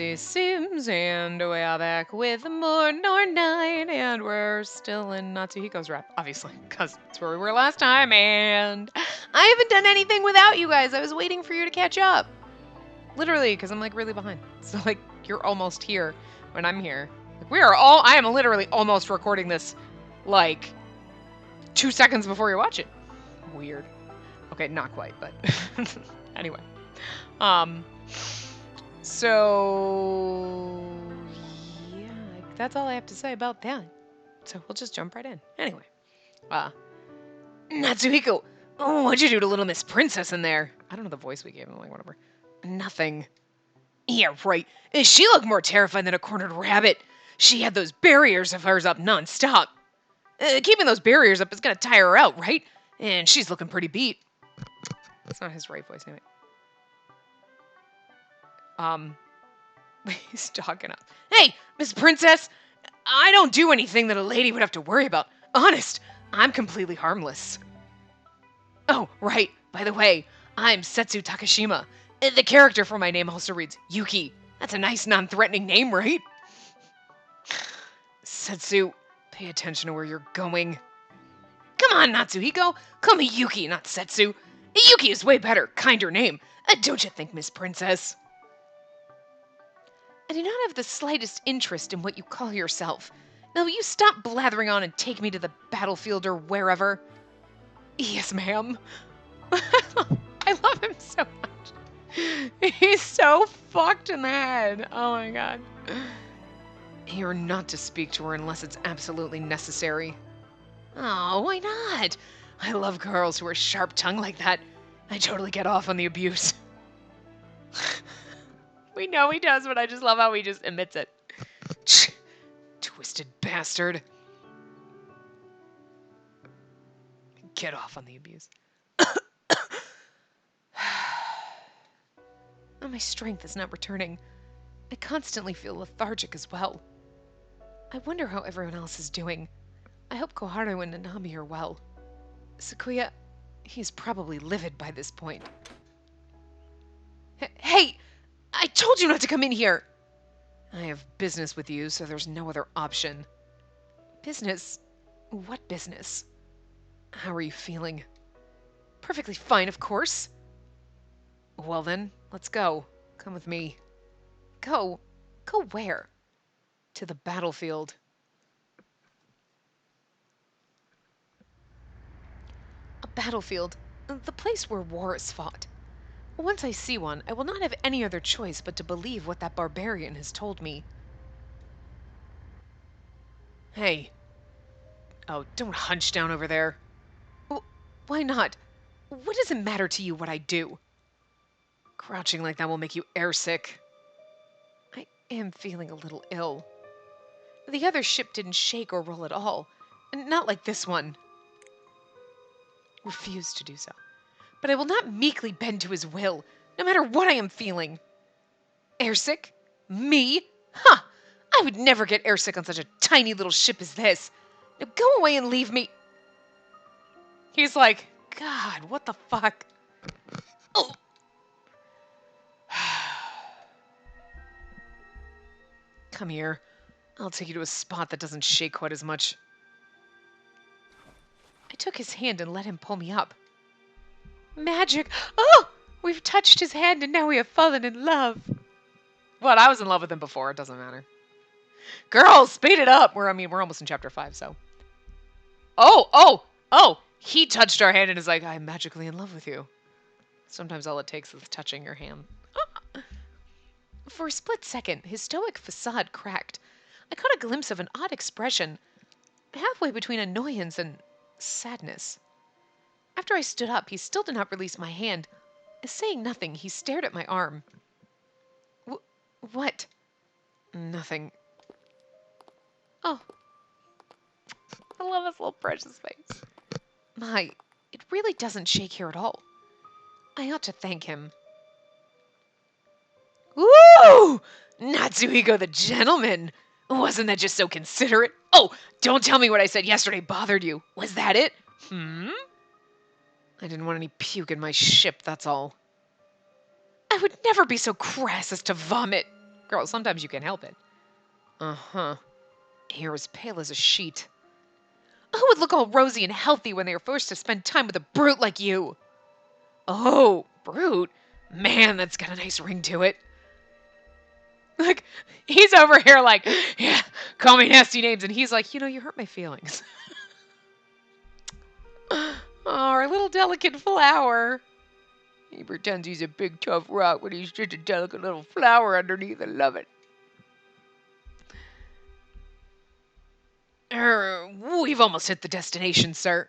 Spacey Sims, and we are back with more Norn9, and we're still in Natsuhiko's rap, obviously, because that's where we were last time, and I haven't done anything without you guys. I was waiting for you to catch up. Literally, because I'm, like, really behind. So, like, you're almost here when I'm here. Like, I am literally almost recording this, like, 2 seconds before you watch it. Weird. Okay, not quite, but anyway. So, yeah, that's all I have to say about that. So we'll just jump right in. Anyway, Natsuhiko, oh, what'd you do to little Miss Princess in there? I don't know the voice we gave him, like, whatever. Nothing. Yeah, right. She looked more terrified than a cornered rabbit. She had those barriers of hers up non-stop. Keeping those barriers up is gonna tire her out, right? And she's looking pretty beat. That's not his right voice, anyway. He's talking up. Hey, Miss Princess! I don't do anything that a lady would have to worry about. Honest, I'm completely harmless. Oh, right. By the way, I'm Setsu Takashima. The character for my name also reads Yuki. That's a nice, non-threatening name, right? Setsu, pay attention to where you're going. Come on, Natsuhiko. Call me Yuki, not Setsu. Yuki is way better, kinder name. Don't you think, Miss Princess? I do not have the slightest interest in what you call yourself. Now, will you stop blathering on and take me to the battlefield or wherever? Yes, ma'am. I love him so much. He's so fucked in the head. Oh my god. You're not to speak to her unless it's absolutely necessary. Oh, why not? I love girls who are sharp-tongued like that. I totally get off on the abuse. We know he does, but I just love how he just admits it. Twisted bastard. Get off on the abuse. My strength is not returning. I constantly feel lethargic as well. I wonder how everyone else is doing. I hope Koharu and Nanami are well. Sakuya, he's probably livid by this point. Hey! I told you not to come in here! I have business with you, so there's no other option. Business? What business? How are you feeling? Perfectly fine, of course. Well then, let's go. Come with me. Go? Go where? To the battlefield. A battlefield. The place where war is fought. Once I see one, I will not have any other choice but to believe what that barbarian has told me. Hey. Oh, don't hunch down over there. Why not? What does it matter to you what I do? Crouching like that will make you airsick. I am feeling a little ill. The other ship didn't shake or roll at all. Not like this one. Refuse to do so. But I will not meekly bend to his will, no matter what I am feeling. Airsick? Me? Ha! I would never get airsick on such a tiny little ship as this. Now go away and leave me. He's like, God, what the fuck? Oh. Come here. I'll take you to a spot that doesn't shake quite as much. I took his hand and let him pull me up. Magic! Oh! We've touched his hand and now we have fallen in love. What? I was in love with him before. It doesn't matter. Girls, speed it up! We're almost in chapter 5, so. Oh! He touched our hand and is like, I'm magically in love with you. Sometimes all it takes is touching your hand. For a split second, his stoic facade cracked. I caught a glimpse of an odd expression, halfway between annoyance and sadness. After I stood up, he still did not release my hand. Saying nothing, he stared at my arm. What? Nothing. Oh. I love his little precious face. My, it really doesn't shake here at all. I ought to thank him. Woo! Natsuhiko the gentleman! Wasn't that just so considerate? Oh, don't tell me what I said yesterday bothered you. Was that it? I didn't want any puke in my ship, that's all. I would never be so crass as to vomit. Girl, sometimes you can't help it. Uh-huh. Hair as pale as a sheet. Who would look all rosy and healthy when they were forced to spend time with a brute like you? Oh, brute? Man, that's got a nice ring to it. Like, he's over here like, yeah, call me nasty names. And he's like, you hurt my feelings. Oh, our little delicate flower. He pretends he's a big tough rock, but he's just a delicate little flower underneath. I love it. We've almost hit the destination, sir.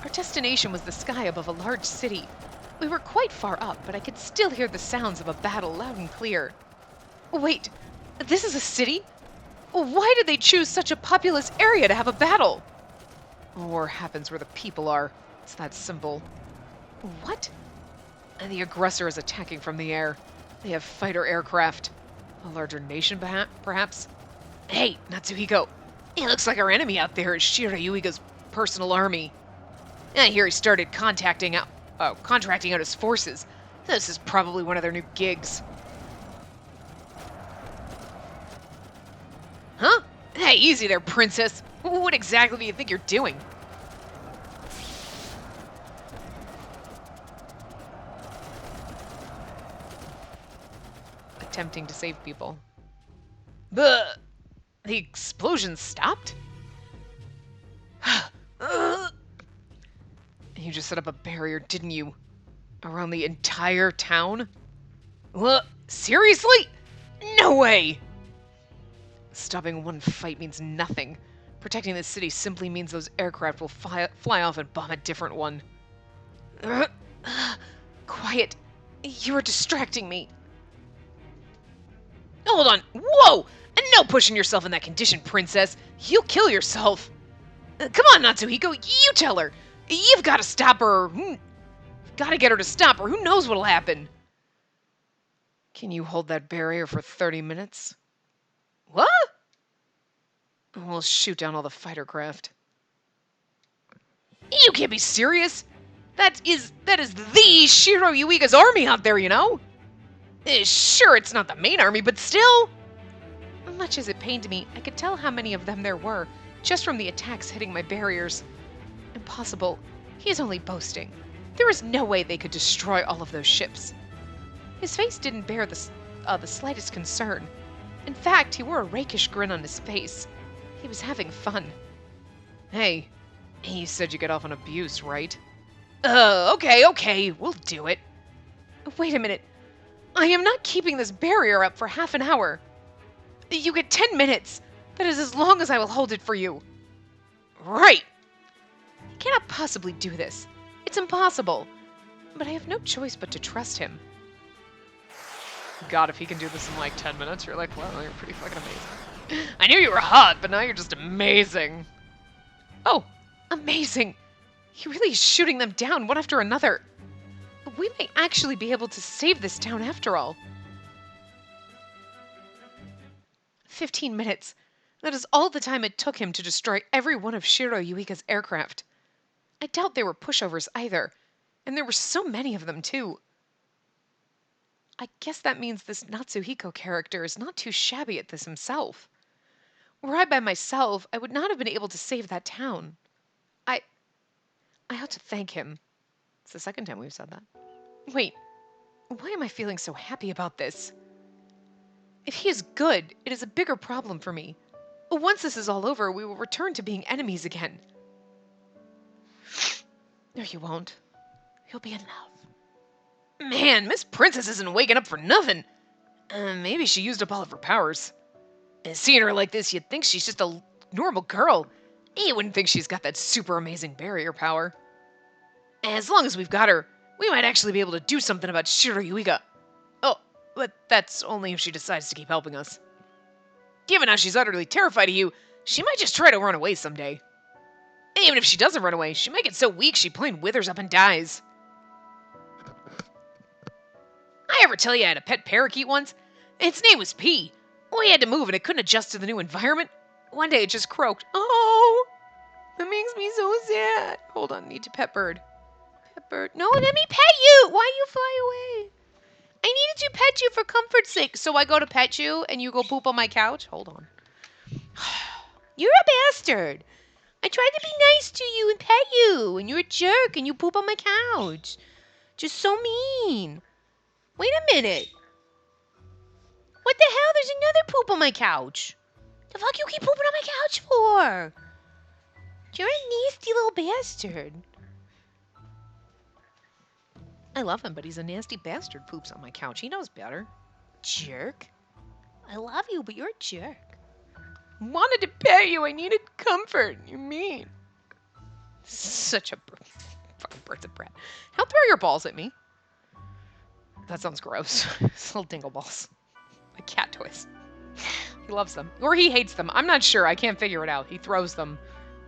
Our destination was the sky above a large city. We were quite far up, but I could still hear the sounds of a battle loud and clear. Wait, this is a city? Why did they choose such a populous area to have a battle? War happens where the people are. It's that simple. What? And the aggressor is attacking from the air. They have fighter aircraft. A larger nation, perhaps? Hey, Natsuhiko. It looks like our enemy out there is Shirayuiga's personal army. I hear he started contracting out his forces. This is probably one of their new gigs. Huh? Hey, easy there, princess. What exactly do you think you're doing? Attempting to save people. The explosion stopped? You just set up a barrier, didn't you? Around the entire town? What? Seriously? No way! Stopping one fight means nothing. Protecting the city simply means those aircraft will fly off and bomb a different one. Quiet. You are distracting me. Hold on. Whoa! And no pushing yourself in that condition, princess. You'll kill yourself. Come on, Natsuhiko. You tell her. You've got to stop her. Got to get her to stop, or who knows what'll happen. Can you hold that barrier for 30 minutes? What? We'll shoot down all the fighter craft. You can't be serious. That is the Shirayuiga's army out there, you know? Sure, it's not the main army, but still. Much as it pained me, I could tell how many of them there were, just from the attacks hitting my barriers. Impossible. He is only boasting. There is no way they could destroy all of those ships. His face didn't bear the slightest concern. In fact, he wore a rakish grin on his face. He was having fun. Hey, you said you get off on abuse, right? Okay, we'll do it. Wait a minute. I am not keeping this barrier up for half an hour. You get 10 minutes. That is as long as I will hold it for you. Right. I cannot possibly do this. It's impossible. But I have no choice but to trust him. God, if he can do this in like 10 minutes, you're like, wow, you're pretty fucking amazing. I knew you were hot, but now you're just amazing. Oh, amazing. He really is shooting them down one after another. We may actually be able to save this town after all. 15 minutes. That is all the time it took him to destroy every one of Shirayuiga's aircraft. I doubt they were pushovers either, and there were so many of them too. I guess that means this Natsuhiko character is not too shabby at this himself. Were I by myself, I would not have been able to save that town. I ought to thank him. It's the second time we've said that. Wait, why am I feeling so happy about this? If he is good, it is a bigger problem for me. Once this is all over, we will return to being enemies again. No, you won't. You'll be in love. Man, Miss Princess isn't waking up for nothing. Maybe she used up all of her powers. And seeing her like this, you'd think she's just a normal girl. You wouldn't think she's got that super amazing barrier power. As long as we've got her, we might actually be able to do something about Shirayuiga. Oh, but that's only if she decides to keep helping us. Given how she's utterly terrified of you, she might just try to run away someday. Even if she doesn't run away, she might get so weak she plain withers up and dies. I ever tell you I had a pet parakeet once? Its name was P. We had to move and it couldn't adjust to the new environment. One day it just croaked. Oh, that makes me so sad. Hold on, need to pet bird. Pet bird. No, let me pet you. Why you fly away? I needed to pet you for comfort's sake. So I go to pet you and you go poop on my couch? Hold on. You're a bastard. I tried to be nice to you and pet you, and you're a jerk and you poop on my couch. Just so mean. Wait a minute. What the hell? There's another poop on my couch. The fuck you keep pooping on my couch for? You're a nasty little bastard. I love him, but he's a nasty bastard. Poops on my couch. He knows better. Jerk. I love you, but you're a jerk. Wanted to pet you. I needed comfort. You're mean. Such a fucking bird's of brat. Don't throw your balls at me. That sounds gross. Little dingle balls. Like cat toys. He loves them. Or he hates them. I'm not sure. I can't figure it out. He throws them.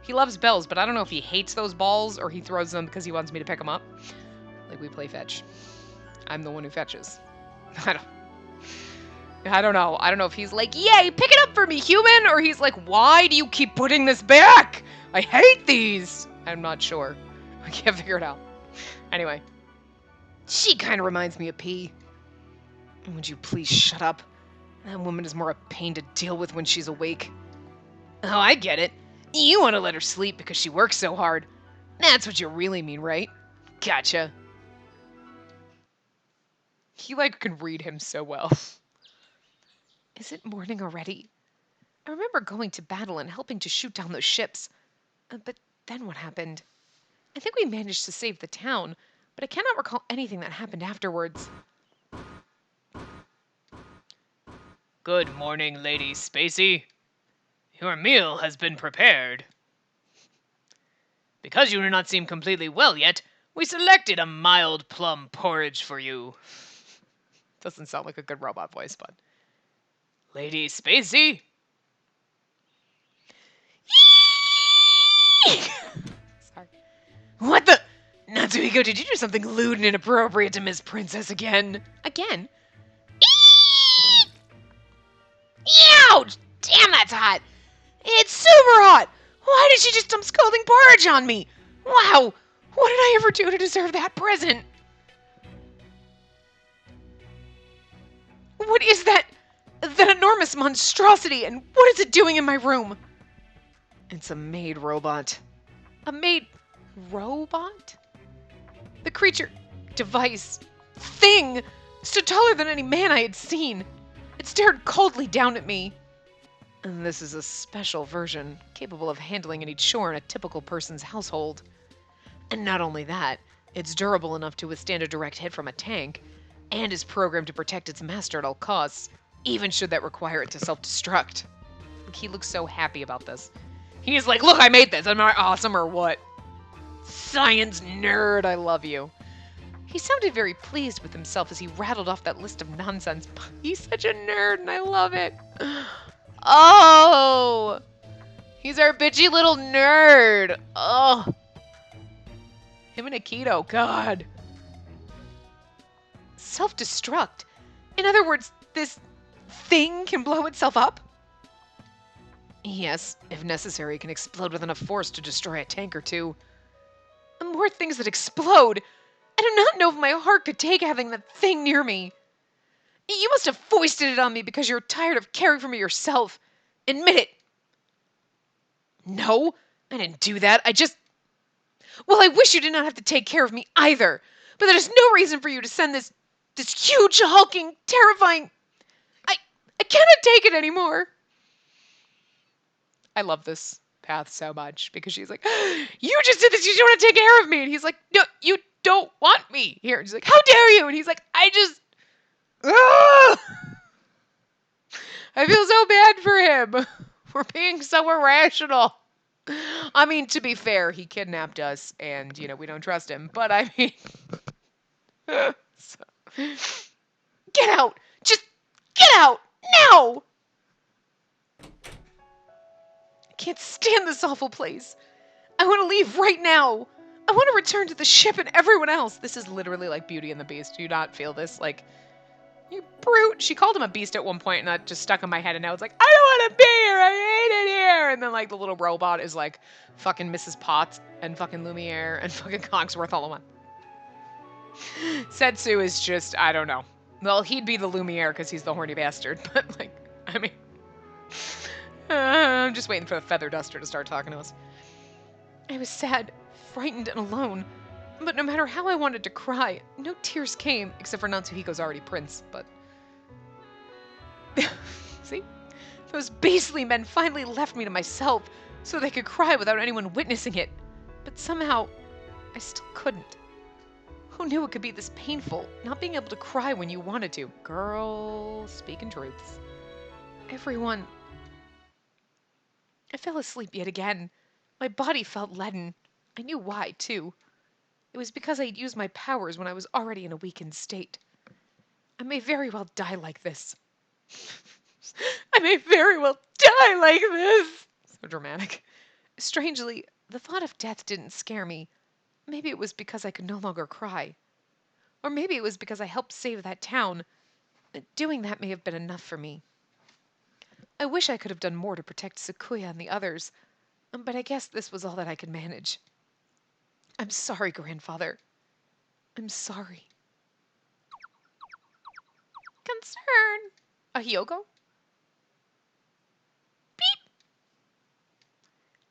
He loves bells, but I don't know if he hates those balls or he throws them because he wants me to pick them up. Like we play fetch. I'm the one who fetches. I don't know. I don't know if he's like, yay, pick it up for me, human! Or he's like, why do you keep putting this back? I hate these! I'm not sure. I can't figure it out. Anyway. She kind of reminds me of P. Would you please shut up? That woman is more a pain to deal with when she's awake. Oh, I get it. You want to let her sleep because she works so hard. That's what you really mean, right? Gotcha. He, like, can read him so well. Is it morning already? I remember going to battle and helping to shoot down those ships. But then what happened? I think we managed to save the town, but I cannot recall anything that happened afterwards. Good morning, Lady Spacey. Your meal has been prepared. Because you do not seem completely well yet, we selected a mild plum porridge for you. Doesn't sound like a good robot voice, but... Lady Spacey? Sorry. What the... Natsuhiko, did you do something lewd and inappropriate to Miss Princess again? Again? Ouch! Damn, that's hot! It's super hot! Why did she just dump scalding porridge on me? Wow! What did I ever do to deserve that present? What is that? That enormous monstrosity, and what is it doing in my room? It's a maid robot. A maid robot? The creature, device, thing, stood taller than any man I had seen. It stared coldly down at me. And this is a special version, capable of handling any chore in a typical person's household. And not only that, it's durable enough to withstand a direct hit from a tank, and is programmed to protect its master at all costs, even should that require it to self-destruct. Like, he looks so happy about this. He's like, look, I made this. Am I awesome or what? Science nerd, I love you. He sounded very pleased with himself as he rattled off that list of nonsense. He's such a nerd, and I love it. Oh! He's our bitchy little nerd. Oh. Him and Akito, God. Self-destruct. In other words, this thing can blow itself up? Yes, if necessary, it can explode with enough force to destroy a tank or two. More things that explode. I do not know if my heart could take having that thing near me. You must have foisted it on me because you're tired of caring for me yourself. Admit it. No, I didn't do that. Well, I wish you did not have to take care of me either. But there's no reason for you to send this huge, hulking, terrifying... I cannot take it anymore. I love this path so much because she's like, you just did this. You don't want to take care of me. And he's like, no, you don't want me here. And she's like, how dare you? And he's like, Ugh! I feel so bad for him. We're being so irrational. I mean, to be fair, he kidnapped us and, we don't trust him. But I mean, get out. Just get out now. I can't stand this awful place. I want to leave right now. I want to return to the ship and everyone else. This is literally like Beauty and the Beast. Do you not feel this? Like, you brute. She called him a beast at one point, and that just stuck in my head, and now it's like, I don't want to be here. I hate it here. And then, like, the little robot is like fucking Mrs. Potts and fucking Lumiere and fucking Cogsworth all in one. Setsu is just, I don't know. Well, he'd be the Lumiere because he's the horny bastard. But, like, I mean... I'm just waiting for the feather duster to start talking to us. I was sad, frightened, and alone. But no matter how I wanted to cry, no tears came, except for Natsuhiko's already prince, but... See? Those beastly men finally left me to myself, so they could cry without anyone witnessing it. But somehow, I still couldn't. Who knew it could be this painful, not being able to cry when you wanted to? Girl, speaking truths. Everyone... I fell asleep yet again. My body felt leaden. I knew why, too. It was because I had used my powers when I was already in a weakened state. I may very well die like this. I may very well die like this! So dramatic. Strangely, the thought of death didn't scare me. Maybe it was because I could no longer cry. Or maybe it was because I helped save that town. Doing that may have been enough for me. I wish I could have done more to protect Sakuya and the others, but I guess this was all that I could manage. I'm sorry, Grandfather. I'm sorry. Concern. A Hyoko? Beep!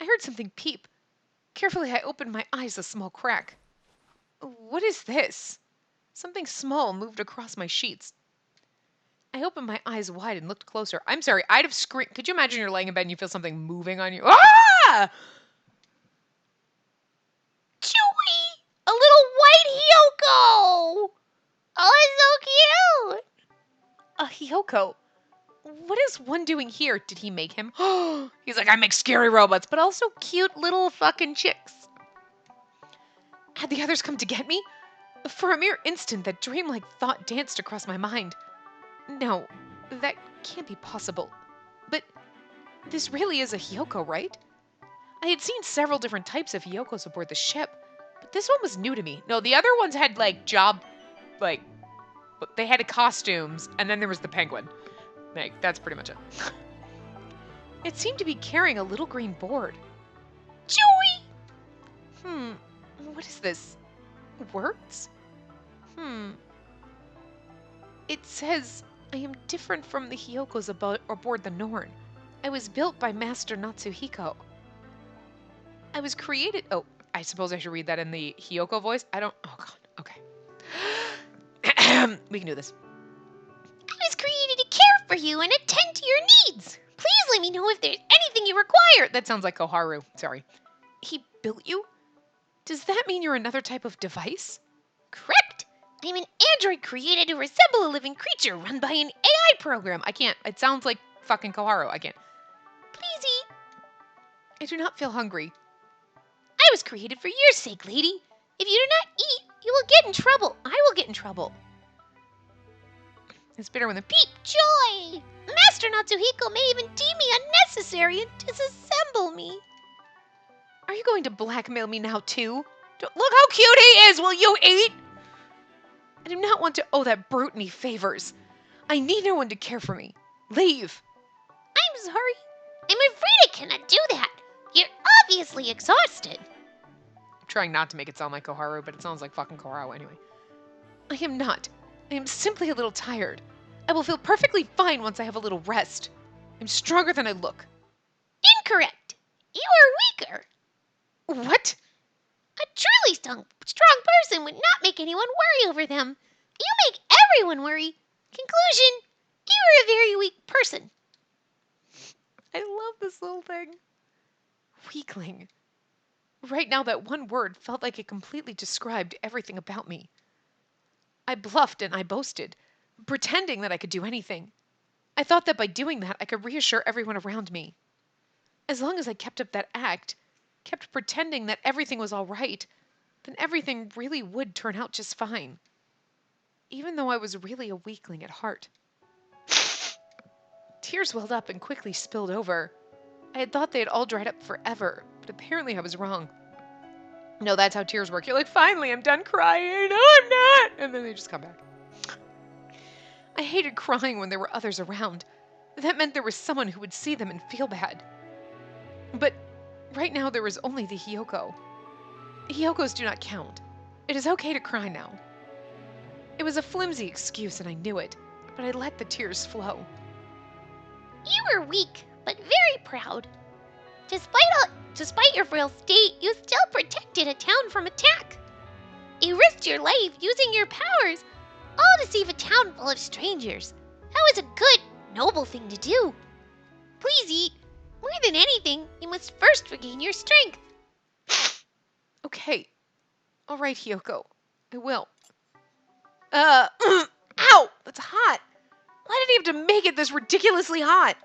I heard something peep. Carefully, I opened my eyes a small crack. What is this? Something small moved across my sheets. I opened my eyes wide and looked closer. I'm sorry, I'd have screamed. Could you imagine you're laying in bed and you feel something moving on you? Ah! Chewy! A little white Hyoko! Oh, it's so cute! A Hyoko? What is one doing here? Did he make him? He's like, I make scary robots, but also cute little fucking chicks. Had the others come to get me? For a mere instant, that dreamlike thought danced across my mind. No, that can't be possible. But this really is a Hyoko, right? I had seen several different types of Hyokos aboard the ship, but this one was new to me. No, the other ones had, they had costumes, and then there was the penguin. Like, that's pretty much it. It seemed to be carrying a little green board. Chewy! What is this? Words? It says, I am different from the Hyokos aboard the Norn. I was built by Master Natsuhiko. I was created... Oh, I suppose I should read that in the Hyoko voice? I don't... Oh, God. Okay. We can do this. I was created to care for you and attend to your needs. Please let me know if there's anything you require. That sounds like Koharu. Sorry. He built you? Does that mean you're another type of device? Correct. I'm an android created to resemble a living creature run by an AI program. I can't. It sounds like fucking Koharu. I can't. Please eat. I do not feel hungry. I was created for your sake, lady. If you do not eat, you will get in trouble. I will get in trouble. It's bitter when the beep joy. Master Natsuhiko may even deem me unnecessary and disassemble me. Are you going to blackmail me now, too? Look how cute he is! Will you eat? I do not want to owe that brute any favors. I need no one to care for me. Leave. I'm sorry. I'm afraid I cannot do that. You're obviously exhausted. I'm trying not to make it sound like Koharu, but it sounds like fucking Koharu anyway. I am not. I am simply a little tired. I will feel perfectly fine once I have a little rest. I'm stronger than I look. Incorrect. You are weaker. What? A truly strong person would not make anyone worry over them. You make everyone worry. Conclusion, you are a very weak person. I love this little thing. Weakling. Right now, that one word felt like it completely described everything about me. I bluffed and I boasted, pretending that I could do anything. I thought that by doing that, I could reassure everyone around me. As long as I kept up that act, kept pretending that everything was all right, then everything really would turn out just fine. Even though I was really a weakling at heart. Tears welled up and quickly spilled over. I had thought they had all dried up forever, but apparently I was wrong. No, that's how tears work. You're like, finally, I'm done crying. No, I'm not. And then they just come back. I hated crying when there were others around. That meant there was someone who would see them and feel bad. But right now there was only the Hyoko. Hyokos do not count. It is okay to cry now. It was a flimsy excuse and I knew it, but I let the tears flow. You were weak, but very proud. Despite your frail state, you still protected a town from attack. You risked your life using your powers, all to save a town full of strangers. That was a good, noble thing to do. Please eat. More than anything, you must first regain your strength. Okay. All right, Hiyoko. I will. Ow! That's hot. Why did he have to make it this ridiculously hot?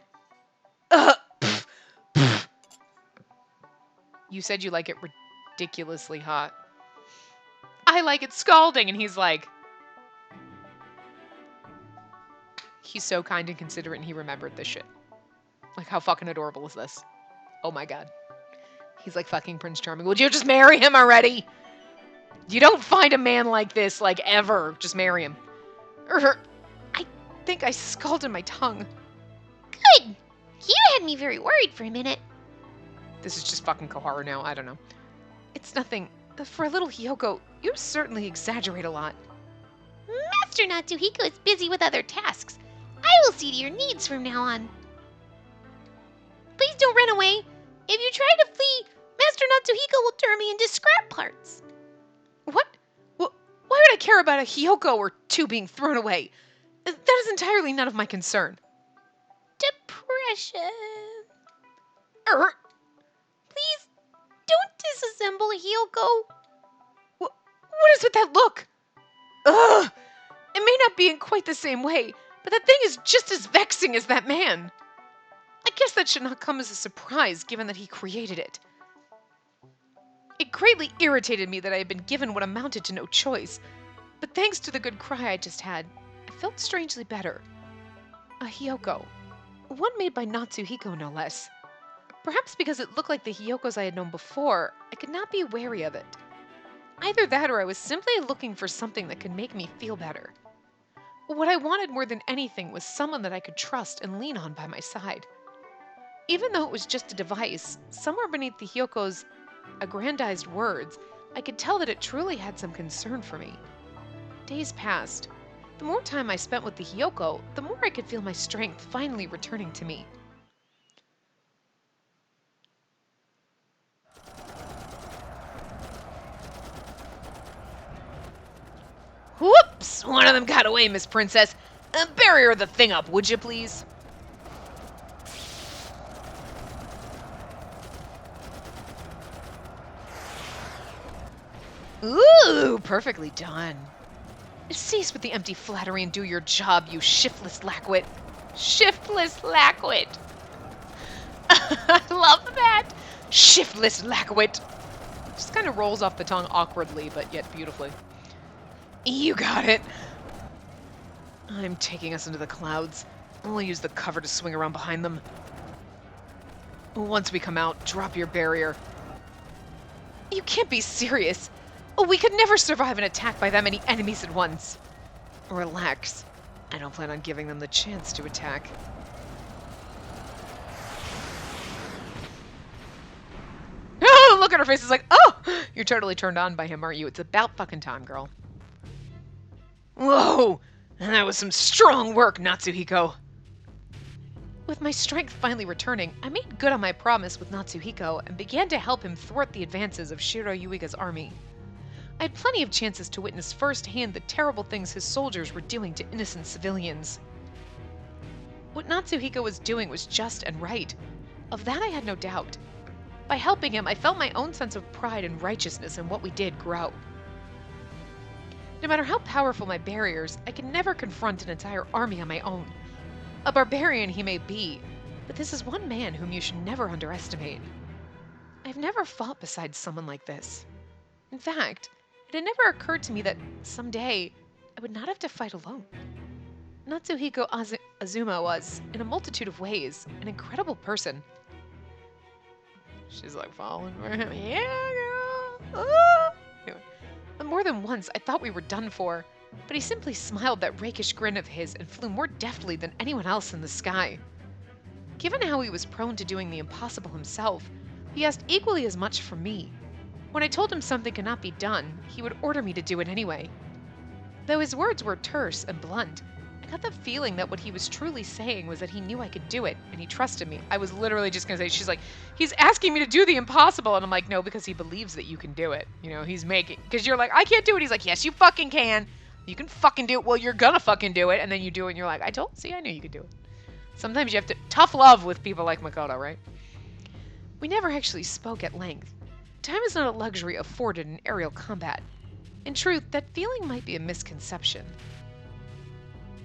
You said you like it ridiculously hot. I like it scalding, and he's like... He's so kind and considerate, and he remembered this shit. Like, how fucking adorable is this? Oh my god. He's like fucking Prince Charming. Would you just marry him already? You don't find a man like this, like, ever. Just marry him. I think I scalded my tongue. Good. You had me very worried for a minute. This is just fucking Koharu now. I don't know. It's nothing. For a little Hiyoko, you certainly exaggerate a lot. Master Natsuhiko is busy with other tasks. I will see to your needs from now on. Please don't run away. If you try to flee, Master Natsuhiko will turn me into scrap parts. What? Why would I care about a Hiyoko or two being thrown away? That is entirely none of my concern. Depression. Please, don't disassemble Hiyoko. What is with that look? Ugh! It may not be in quite the same way, but that thing is just as vexing as that man. I guess that should not come as a surprise, given that he created it. It greatly irritated me that I had been given what amounted to no choice, but thanks to the good cry I just had, I felt strangely better. A Hiyoko. One made by Natsuhiko, no less. Perhaps because it looked like the Hiyokos I had known before, I could not be wary of it. Either that or I was simply looking for something that could make me feel better. What I wanted more than anything was someone that I could trust and lean on by my side. Even though it was just a device, somewhere beneath the Hiyoko's aggrandized words, I could tell that it truly had some concern for me. Days passed. The more time I spent with the Hiyoko, the more I could feel my strength finally returning to me. Whoops! One of them got away, Miss Princess. Bury her the thing up, would you please? Ooh, perfectly done. Cease with the empty flattery and do your job, you shiftless lackwit. Shiftless lackwit. I love that. Shiftless lackwit. Just kind of rolls off the tongue awkwardly, but yet beautifully. You got it. I'm taking us into the clouds. I'll use the cover to swing around behind them. Once we come out, drop your barrier. You can't be serious. We could never survive an attack by that many enemies at once. Relax. I don't plan on giving them the chance to attack. Oh, look at her face. It's like, oh, you're totally turned on by him, aren't you? It's about fucking time, girl. Whoa! That was some strong work, Natsuhiko. With my strength finally returning, I made good on my promise with Natsuhiko and began to help him thwart the advances of Shiro Yuiga's army. I had plenty of chances to witness firsthand the terrible things his soldiers were doing to innocent civilians. What Natsuhiko was doing was just and right. Of that I had no doubt. By helping him, I felt my own sense of pride and righteousness in what we did grow. No matter how powerful my barriers, I could never confront an entire army on my own. A barbarian he may be, but this is one man whom you should never underestimate. I've never fought beside someone like this. In fact, it had never occurred to me that someday I would not have to fight alone. Natsuhiko Azuma was, in a multitude of ways, an incredible person. She's like falling for him. Yeah, girl. Ah. Anyway, more than once, I thought we were done for, but he simply smiled that rakish grin of his and flew more deftly than anyone else in the sky. Given how he was prone to doing the impossible himself, he asked equally as much from me. When I told him something could not be done, he would order me to do it anyway. Though his words were terse and blunt, I got the feeling that what he was truly saying was that he knew I could do it and he trusted me. I was literally just going to say, she's like, he's asking me to do the impossible. And I'm like, no, because he believes that you can do it. You know, he's making, because you're like, I can't do it. He's like, yes, you fucking can. You can fucking do it. Well, you're going to fucking do it. And then you do it and you're like, I knew you could do it. Sometimes you have to, tough love with people like Makoto, right? We never actually spoke at length. Time is not a luxury afforded in aerial combat. In truth, that feeling might be a misconception.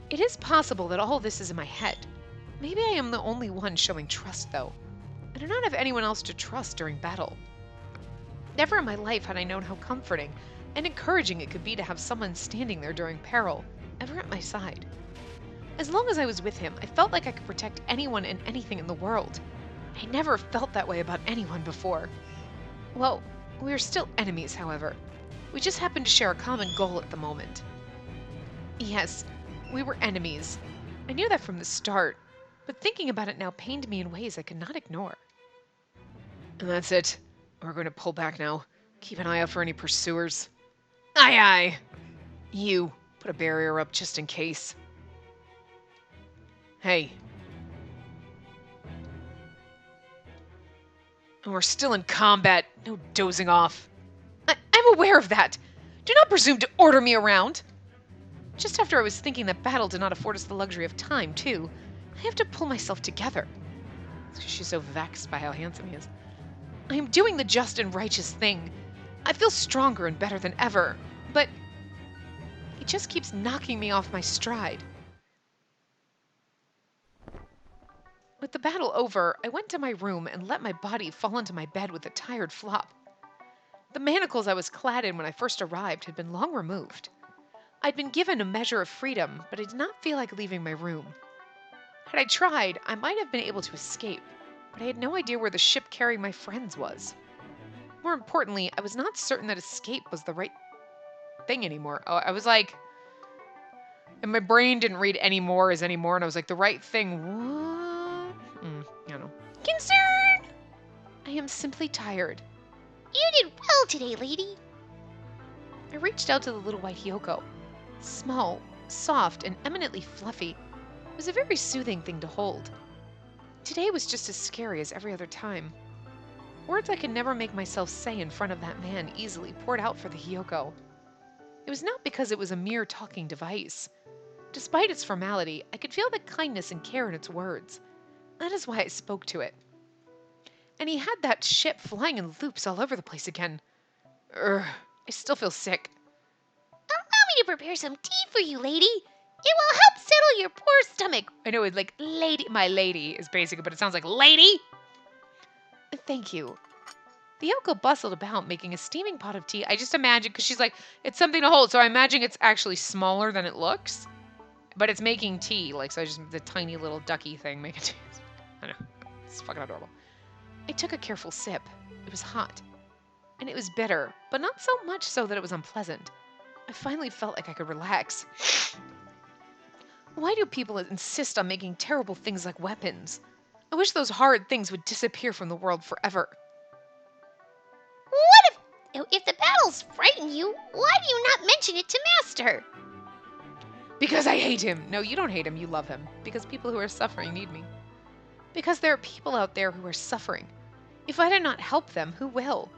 It is possible that all this is in my head. Maybe I am the only one showing trust, though. I do not have anyone else to trust during battle. Never in my life had I known how comforting and encouraging it could be to have someone standing there during peril, ever at my side. As long as I was with him, I felt like I could protect anyone and anything in the world. I never felt that way about anyone before. Well, we are still enemies, however. We just happen to share a common goal at the moment. Yes, we were enemies. I knew that from the start, but thinking about it now pained me in ways I could not ignore. And that's it. We're going to pull back now. Keep an eye out for any pursuers. Aye, aye. You, put a barrier up just in case. Hey. And we're still in combat. No dozing off. I'm aware of that. Do not presume to order me around. Just after I was thinking that battle did not afford us the luxury of time, too, I have to pull myself together. She's so vexed by how handsome he is. I am doing the just and righteous thing. I feel stronger and better than ever, but he just keeps knocking me off my stride. With the battle over, I went to my room and let my body fall into my bed with a tired flop. The manacles I was clad in when I first arrived had been long removed. I'd been given a measure of freedom, but I did not feel like leaving my room. Had I tried, I might have been able to escape, but I had no idea where the ship carrying my friends was. More importantly, I was not certain that escape was the right thing anymore. I was like, and my brain didn't read anymore as anymore, and I was like, the right thing, what? I don't know. Concern! I am simply tired. You did well today, lady. I reached out to the little white Hyoko. Small, soft, and eminently fluffy. It was a very soothing thing to hold. Today was just as scary as every other time. Words I could never make myself say in front of that man easily poured out for the Hyoko. It was not because it was a mere talking device. Despite its formality, I could feel the kindness and care in its words. That is why I spoke to it. And he had that ship flying in loops all over the place again. I still feel sick. Allow me to prepare some tea for you, lady. It will help settle your poor stomach. I know it's like lady, my lady is basically, but it sounds like lady. Thank you. The Yoko bustled about, making a steaming pot of tea. I just imagine, because she's like, it's something to hold, so I imagine it's actually smaller than it looks. But it's making tea, like, so just the tiny little ducky thing making tea. I know. It's fucking adorable. I took a careful sip. It was hot. And it was bitter, but not so much so that it was unpleasant. I finally felt like I could relax. Why do people insist on making terrible things like weapons? I wish those horrid things would disappear from the world forever. If the battles frighten you, why do you not mention it to Master? Because I hate him. No, you don't hate him, you love him. Because people who are suffering need me. Because there are people out there who are suffering. If I do not help them, who will?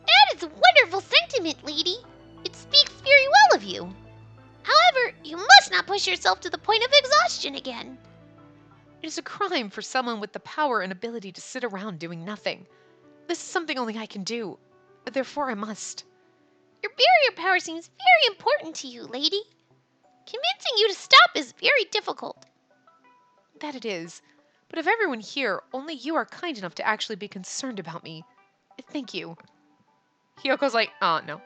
That is a wonderful sentiment, lady. It speaks very well of you. However, you must not push yourself to the point of exhaustion again. It is a crime for someone with the power and ability to sit around doing nothing. This is something only I can do. Therefore, I must. Your barrier power seems very important to you, lady. Convincing you to stop is very difficult. That it is. But of everyone here, only you are kind enough to actually be concerned about me. Thank you. Hyoko's like, no.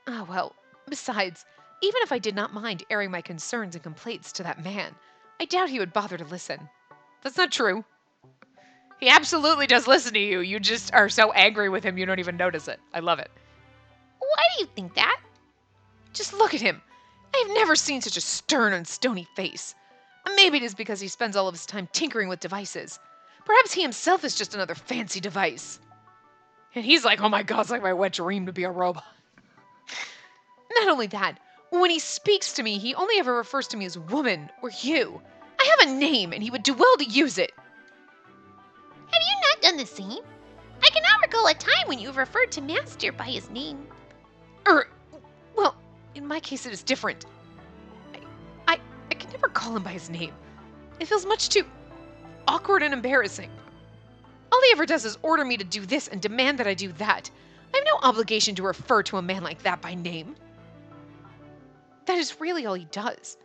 Ah, well, besides, even if I did not mind airing my concerns and complaints to that man, I doubt he would bother to listen. That's not true. He absolutely does listen to you. You just are so angry with him you don't even notice it. I love it. Why do you think that? Just look at him. I have never seen such a stern and stony face. Maybe it is because he spends all of his time tinkering with devices. Perhaps he himself is just another fancy device. And he's like, oh my god, it's like my wet dream to be a robot. Not only that, when he speaks to me, he only ever refers to me as woman or you. I have a name, and he would do well to use it. Have you not done the same? I cannot recall a time when you've referred to Master by his name. Well, in my case it is different. I can never call him by his name. It feels much too awkward and embarrassing. All he ever does is order me to do this and demand that I do that. I have no obligation to refer to a man like that by name. That is really all he does.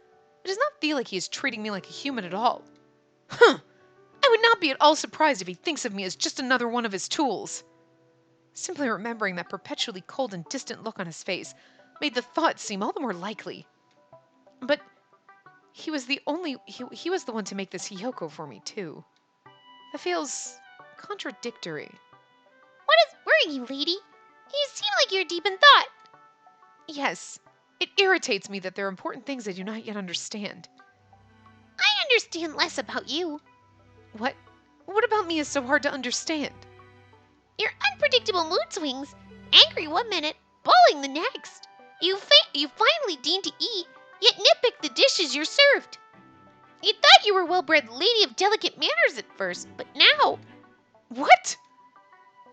It does not feel like he is treating me like a human at all. Huh! I would not be at all surprised if he thinks of me as just another one of his tools. Simply remembering that perpetually cold and distant look on his face made the thought seem all the more likely. But he was the one to make this Hiyoko for me, too. That feels contradictory. What is worrying you, lady? You seem like you're deep in thought. Yes, it irritates me that there are important things I do not yet understand. I understand less about you. What? What about me is so hard to understand? Your unpredictable mood swings. Angry one minute, bawling the next. You finally deign to eat, yet nitpick the dishes you're served. You thought you were a well-bred lady of delicate manners at first, but now... What?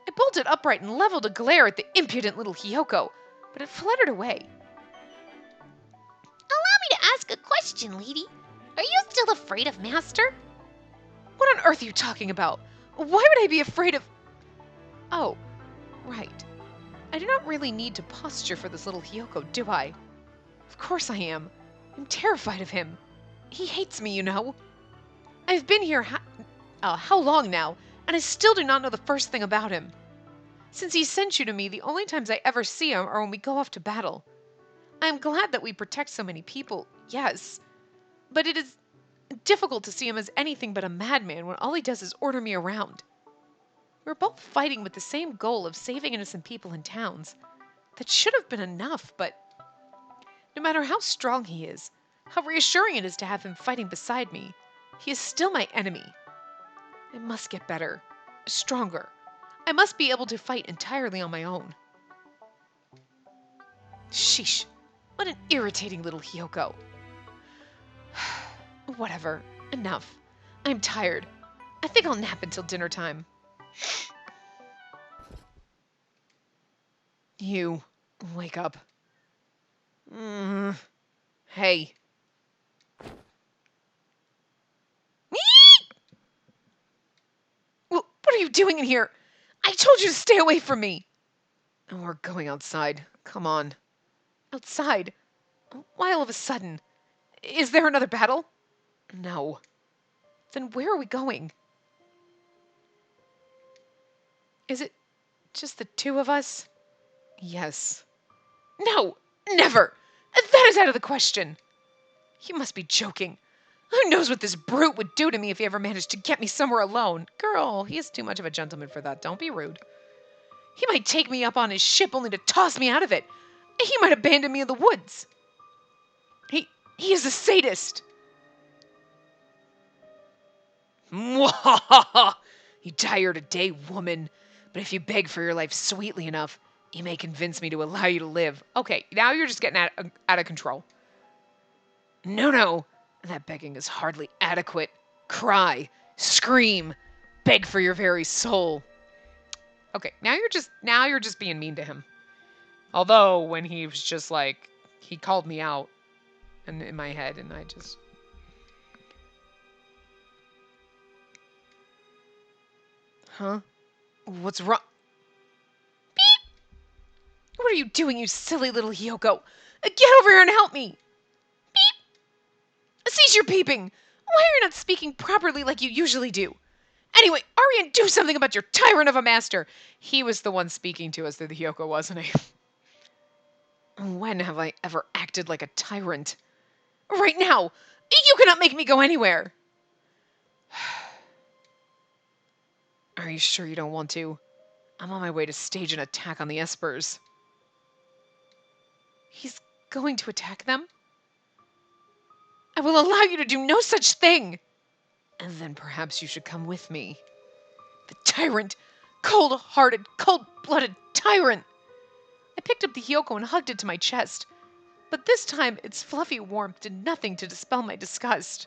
I bolted upright and leveled a glare at the impudent little Hiyoko, but it fluttered away. Allow me to ask a question, lady. Are you still afraid of Master? What on earth are you talking about? Why would I be afraid of... Oh, right. I do not really need to posture for this little Hiyoko, do I? Of course I am. I'm terrified of him. He hates me, you know. I've been here how long now, and I still do not know the first thing about him. Since he sent you to me, the only times I ever see him are when we go off to battle. I am glad that we protect so many people, yes, but it is difficult to see him as anything but a madman when all he does is order me around. We're both fighting with the same goal of saving innocent people in towns. That should have been enough, but no matter how strong he is, how reassuring it is to have him fighting beside me, he is still my enemy. I must get better, stronger. I must be able to fight entirely on my own. Sheesh, what an irritating little Hiyoko. Whatever, enough. I'm tired. I think I'll nap until dinner time. You, wake up. Hey. Well, what are you doing in here? I told you to stay away from me. Oh, we're going outside. Come on. Outside? Why all of a sudden? Is there another battle? No. Then where are we going? Is it just the two of us? Yes. No, never! That is out of the question. You must be joking. Who knows what this brute would do to me if he ever managed to get me somewhere alone? Girl, he is too much of a gentleman for that. Don't be rude. He might take me up on his ship only to toss me out of it. He might abandon me in the woods. He is a sadist. Mwahaha! You die here today, woman. But if you beg for your life sweetly enough, you may convince me to allow you to live. Okay, now you're just getting out of control. No. That begging is hardly adequate. Cry, scream, beg for your very soul. Okay, now you're just being mean to him. Although when he was just like, he called me out and in my head, and I just... Huh? What's wrong? Beep! What are you doing, you silly little Hiyoko? Get over here and help me! Beep! Cease your peeping! Why are you not speaking properly like you usually do? Anyway, Aryan, do something about your tyrant of a master! He was the one speaking to us, the Hiyoko, wasn't he? When have I ever acted like a tyrant? Right now! You cannot make me go anywhere! Are you sure you don't want to? I'm on my way to stage an attack on the Espers. He's going to attack them? I will allow you to do no such thing! And then perhaps you should come with me. The tyrant! cold-hearted, cold-blooded tyrant. I picked up the Hyoko and hugged it to my chest, but this time its fluffy warmth did nothing to dispel my disgust.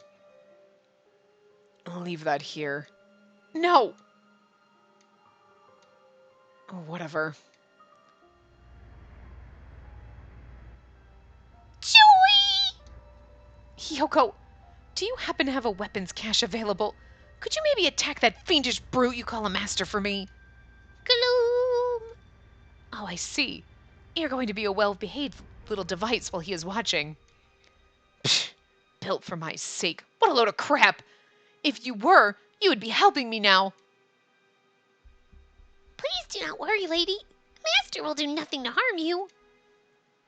I'll leave that here. No! Oh, whatever. Joey! Hyoko, do you happen to have a weapons cache available? Could you maybe attack that fiendish brute you call a master for me? Gloom! Oh, I see. You're going to be a well-behaved little device while he is watching. Psh, built for my sake. What a load of crap! If you were, you would be helping me now. Please do not worry, lady. Master will do nothing to harm you.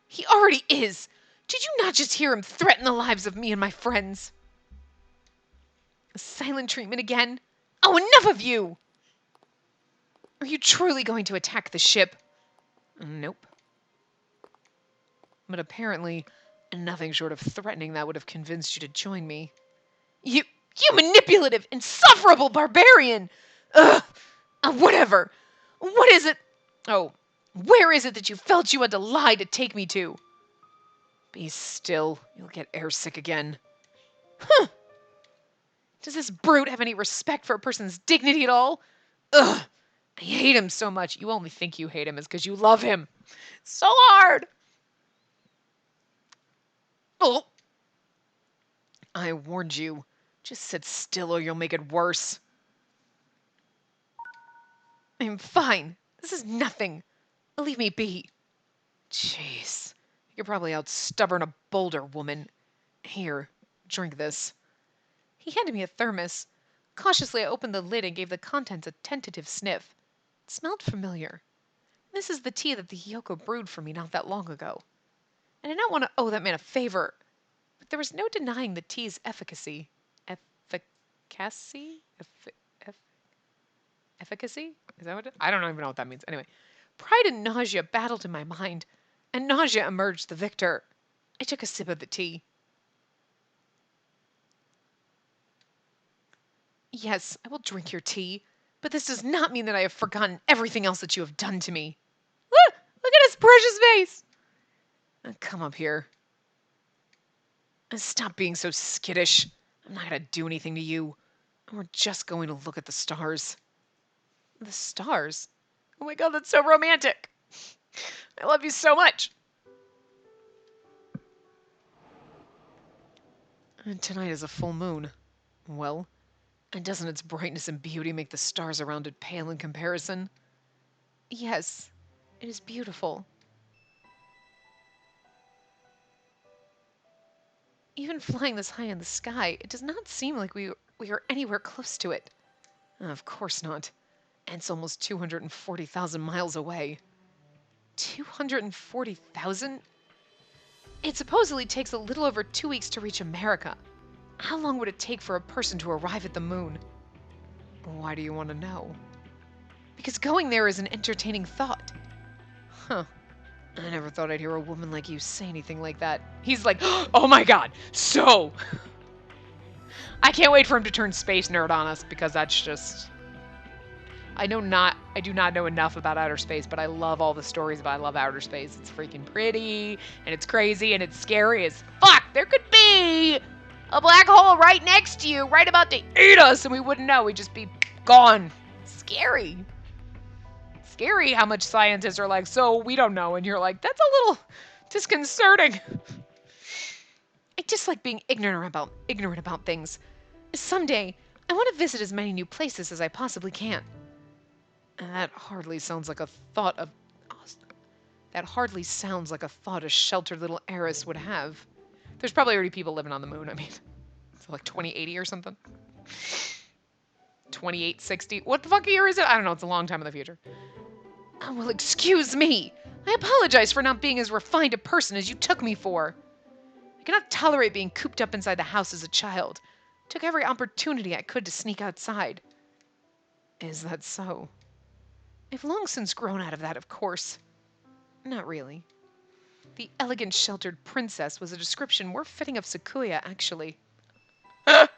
He already is. Did you not just hear him threaten the lives of me and my friends? Silent treatment again? Oh, enough of you! Are you truly going to attack the ship? Nope. But apparently, nothing short of threatening that would have convinced you to join me. You manipulative, insufferable barbarian! Ugh! Whatever. What is it? Oh, where is it that you felt you had to lie to take me to? Be still. You'll get airsick again. Huh! Does this brute have any respect for a person's dignity at all? Ugh! I hate him so much. You only think you hate him is because you love him. So hard! Oh! I warned you. Just sit still or you'll make it worse. I'm fine. This is nothing. Leave me be. Jeez. You're probably out stubborn a boulder, woman. Here, drink this. He handed me a thermos. Cautiously, I opened the lid and gave the contents a tentative sniff. It smelled familiar. This is the tea that the Hyoko brewed for me not that long ago. I did not want to owe that man a favor, but there was no denying the tea's efficacy. Efficacy? Efficacy? Is that what I don't even know what that means. Anyway, pride and nausea battled in my mind, and nausea emerged the victor. I took a sip of the tea. Yes, I will drink your tea, but this does not mean that I have forgotten everything else that you have done to me. Look at his precious face! Come up here. Stop being so skittish. I'm not going to do anything to you. We're just going to look at the stars. The stars? Oh my god, that's so romantic. I love you so much. And tonight is a full moon. Well, and doesn't its brightness and beauty make the stars around it pale in comparison? Yes, it is beautiful. Even flying this high in the sky, it does not seem like we are anywhere close to it. Of course not. And it's almost 240,000 miles away. 240,000? It supposedly takes a little over 2 weeks to reach America. How long would it take for a person to arrive at the moon? Why do you want to know? Because going there is an entertaining thought. Huh. I never thought I'd hear a woman like you say anything like that. He's like, oh my god, so! I can't wait for him to turn space nerd on us, because that's just... I do not know enough about outer space, but I love all the stories about I love outer space. It's freaking pretty, and it's crazy, and it's scary as fuck! There could be a black hole right next to you, right about to eat us, and we wouldn't know. We'd just be gone. Scary. Scary how much scientists are like, so we don't know, and you're like, that's a little disconcerting. I just like being ignorant about things. Someday, I want to visit as many new places as I possibly can. And that hardly sounds like a thought a sheltered little heiress would have. There's probably already people living on the moon. I mean, it's like 2080 or something. 2860. What the fuck year is it? I don't know. It's a long time in the future. Oh, well, excuse me. I apologize for not being as refined a person as you took me for. I cannot tolerate being cooped up inside the house as a child. Took every opportunity I could to sneak outside. Is that so? I've long since grown out of that, of course. Not really. The elegant, sheltered princess was a description more fitting of Sakuya, actually. I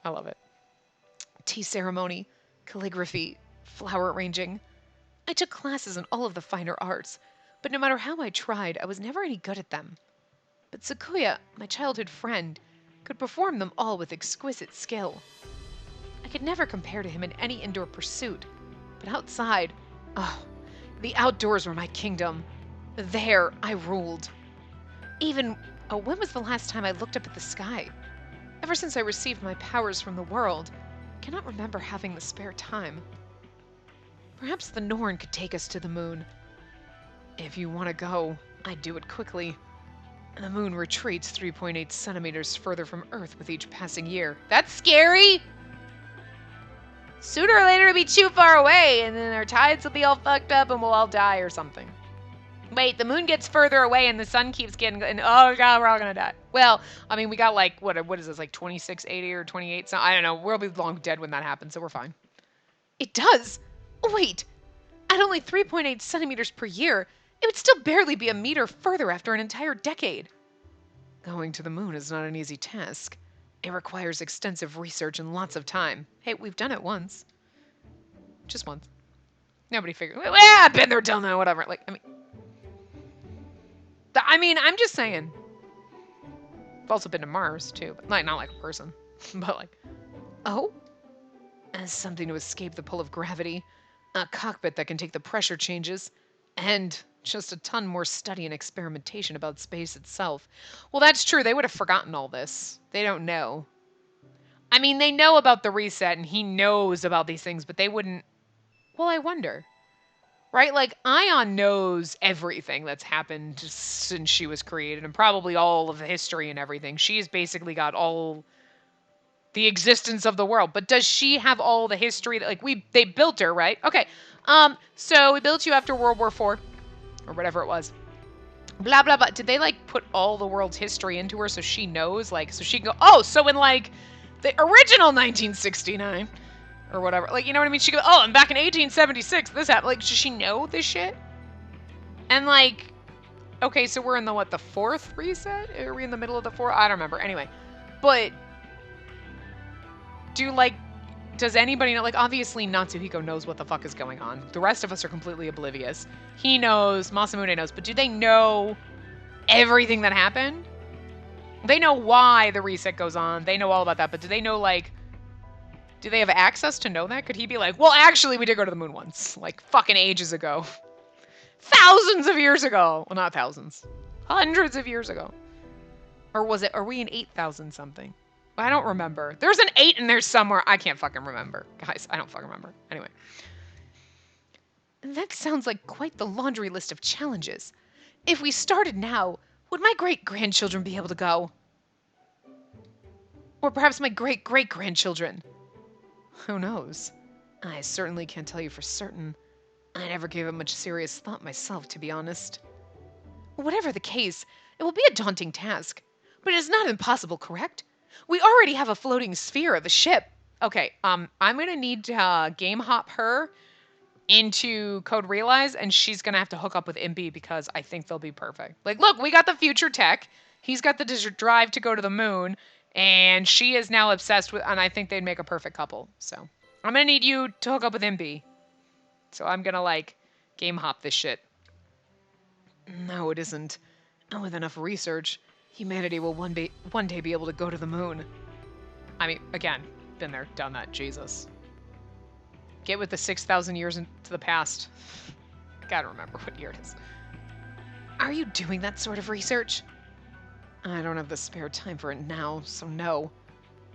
love it. Tea ceremony, calligraphy, flower arranging. I took classes in all of the finer arts, but no matter how I tried, I was never any good at them. But Sakuya, my childhood friend, could perform them all with exquisite skill. I could never compare to him in any indoor pursuit, but outside, oh, the outdoors were my kingdom. There, I ruled. Even, oh, when was the last time I looked up at the sky? Ever since I received my powers from the world, I cannot remember having the spare time. Perhaps the Norn could take us to the moon. If you want to go, I'd do it quickly. The moon retreats 3.8 centimeters further from Earth with each passing year. That's scary! Sooner or later, it'll be too far away, and then our tides will be all fucked up and we'll all die or something. Wait, the moon gets further away and the sun keeps getting, and oh god, we're all gonna die. Well, I mean, we got like, what is this, like 2680 or 28? So I don't know. We'll be long dead when that happens, so we're fine. It does? Wait, at only 3.8 centimeters per year, it would still barely be a meter further after an entire decade. Going to the moon is not an easy task. It requires extensive research and lots of time. Hey, we've done it once. Just once. Nobody figured, well, I've been there, done that, whatever. Like, I'm just saying. I've also been to Mars, too. But not like a person. But like, oh? As something to escape the pull of gravity. A cockpit that can take the pressure changes. And just a ton more study and experimentation about space itself. Well, that's true. They would have forgotten all this. They don't know. I mean, they know about the reset, and he knows about these things, but they wouldn't... Well, I wonder. Right? Like, Ion knows everything that's happened since she was created, and probably all of the history and everything. She's basically got all the existence of the world. But does she have all the history that, like, they built her, right? Okay. So we built you after World War IV, or whatever it was. Blah, blah, blah. Did they, like, put all the world's history into her so she knows? Like, so she can go, oh, so in, like, the original 1969, or whatever. Like, you know what I mean? She goes, oh, and back in 1876, this happened. Like, does she know this shit? And, like, okay, so we're in the, what, the fourth reset? Are we in the middle of the fourth? I don't remember. Anyway. But, does anybody know? Like, obviously Natsuhiko knows what the fuck is going on. The rest of us are completely oblivious. He knows, Masamune knows, but do they know everything that happened? They know why the reset goes on. They know all about that, but do they know, like, do they have access to know that? Could he be like, well, actually, we did go to the moon once. Like, fucking ages ago. Thousands of years ago. Well, not thousands. Hundreds of years ago. Or was it, are we in 8,000 something? I don't remember. There's an 8 in there somewhere. I can't fucking remember. Guys, I don't fucking remember. Anyway. That sounds like quite the laundry list of challenges. If we started now, would my great-grandchildren be able to go? Or perhaps my great-great-grandchildren? Who knows? I certainly can't tell you for certain. I never gave it much serious thought myself, to be honest. Whatever the case, it will be a daunting task. But it is not impossible, correct? We already have a floating sphere of a ship. Okay, I'm gonna need to game hop her into Code Realize, and she's gonna have to hook up with Imby because I think they'll be perfect. Like, look, we got the future tech. He's got the drive to go to the moon, and she is now obsessed with, and I think they'd make a perfect couple. So I'm gonna need you to hook up with Imby. So I'm gonna, like, game hop this shit. No, it isn't. And with enough research, humanity will one day be able to go to the moon. I mean, again, been there, done that, Jesus. Get with the 6,000 years into the past. Gotta remember what year it is. Are you doing that sort of research? I don't have the spare time for it now, so no.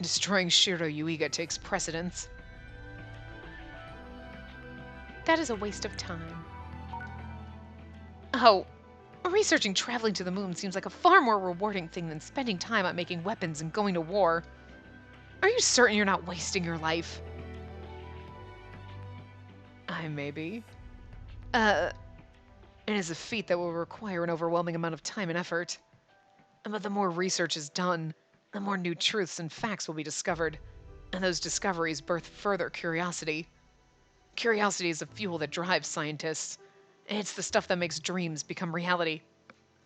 Destroying Shiro Yuiga takes precedence. That is a waste of time. Oh, researching traveling to the moon seems like a far more rewarding thing than spending time on making weapons and going to war. Are you certain you're not wasting your life? I may be. It is a feat that will require an overwhelming amount of time and effort. But the more research is done, the more new truths and facts will be discovered. And those discoveries birth further curiosity. Curiosity is the fuel that drives scientists. It's the stuff that makes dreams become reality.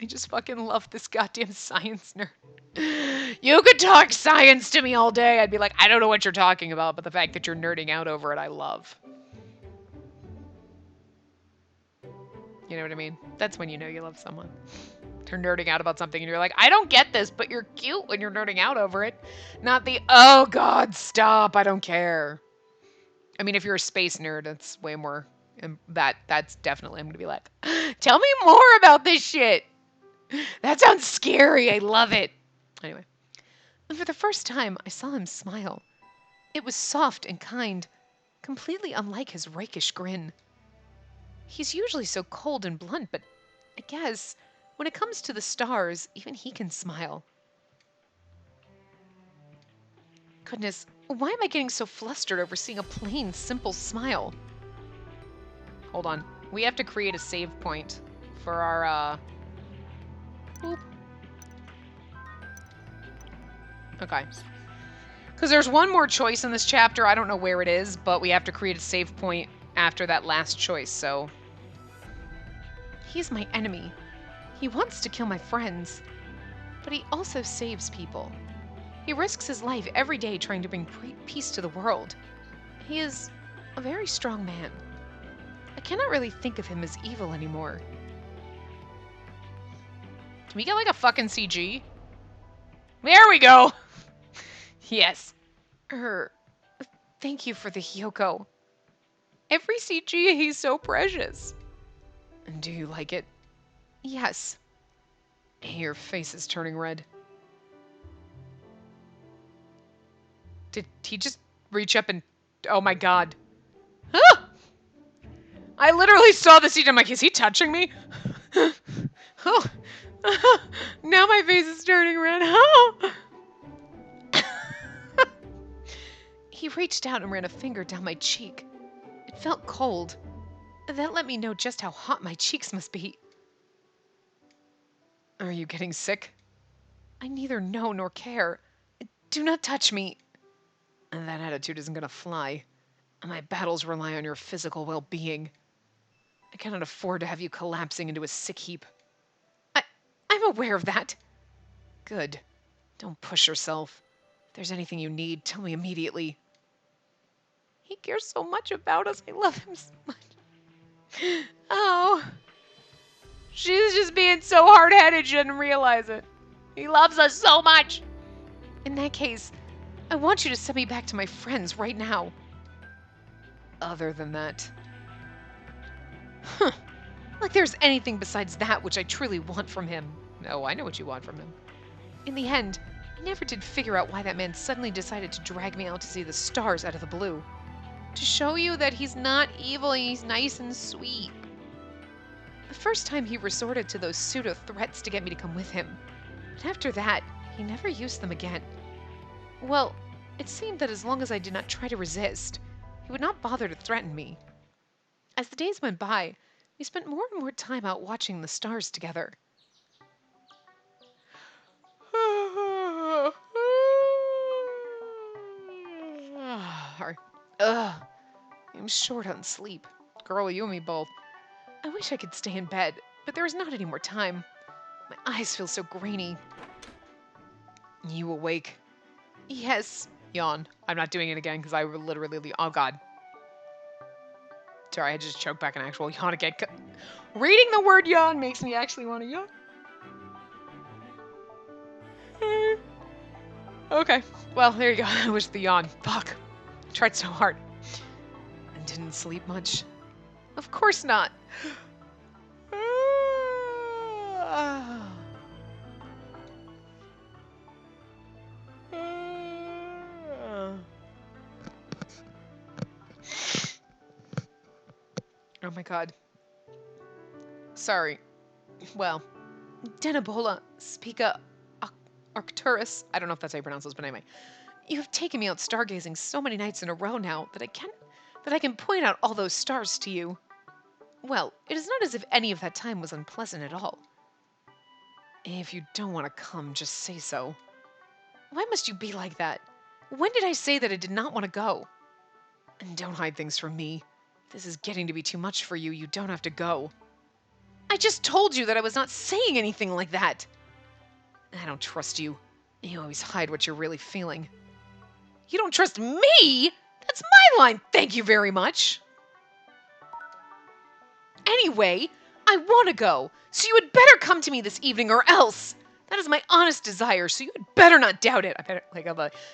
I just fucking love this goddamn science nerd. You could talk science to me all day. I'd be like, I don't know what you're talking about, but the fact that you're nerding out over it, I love. You know what I mean? That's when you know you love someone. You're nerding out about something and you're like, I don't get this, but you're cute when you're nerding out over it. Not the, oh God, stop, I don't care. I mean, if you're a space nerd, it's way more, and that's definitely, I'm gonna be like, tell me more about this shit. That sounds scary, I love it. Anyway, and for the first time, I saw him smile. It was soft and kind, completely unlike his rakish grin. He's usually so cold and blunt, but I guess when it comes to the stars, even he can smile. Goodness, why am I getting so flustered over seeing a plain, simple smile? Hold on. We have to create a save point for our, Boop. Okay. Because there's one more choice in this chapter. I don't know where it is, but we have to create a save point after that last choice, so... He's my enemy. He wants to kill my friends. But he also saves people. He risks his life every day trying to bring peace to the world. He is a very strong man. I cannot really think of him as evil anymore. Can we get like a fucking CG? There we go! Yes. Thank you for the Hyoko. Every CG, he's so precious. And do you like it? Yes. Your face is turning red. Did he just reach up and... Oh my god. Ah! I literally saw the CG. I'm like, is he touching me? Oh. Now my face is turning red. Oh. He reached out and ran a finger down my cheek. It felt cold. That let me know just how hot my cheeks must be. Are you getting sick? I neither know nor care. Do not touch me. That attitude isn't gonna fly. My battles rely on your physical well-being. I cannot afford to have you collapsing into a sick heap. I'm aware of that. Good. Don't push yourself. If there's anything you need, tell me immediately. He cares so much about us. I love him so much. Oh. She's just being so hard-headed she didn't realize it. He loves us so much. In that case, I want you to send me back to my friends right now. Other than that... Huh. Like there's anything besides that which I truly want from him. No, I know what you want from him. In the end, I never did figure out why that man suddenly decided to drag me out to see the stars out of the blue. To show you that he's not evil and he's nice and sweet. The first time he resorted to those pseudo-threats to get me to come with him. But after that, he never used them again. Well, it seemed that as long as I did not try to resist, he would not bother to threaten me. As the days went by, we spent more and more time out watching the stars together. Ugh, I'm short on sleep. Girl, you and me both. I wish I could stay in bed, but there is not any more time. My eyes feel so grainy. You awake? Yes. Yawn. I'm not doing it again because I would literally... Oh, God. Sorry, I just choked back an actual yawn again. Reading the word yawn makes me actually want to yawn. Okay. Well, there you go. I wish the yawn. Fuck. I tried so hard. And didn't sleep much. Of course not. Oh my god. Sorry. Well, Denabola, Spica, Arcturus, I don't know if that's how you pronounce those, but anyway. You have taken me out stargazing so many nights in a row now that I can point out all those stars to you. Well, it is not as if any of that time was unpleasant at all. If you don't want to come, just say so. Why must you be like that? When did I say that I did not want to go? And don't hide things from me. If this is getting to be too much for you, you don't have to go. I just told you that I was not saying anything like that. I don't trust you. You always hide what you're really feeling. You don't trust me? That's my line, thank you very much. Anyway, I want to go, so you had better come to me this evening or else. That is my honest desire, so you had better not doubt it.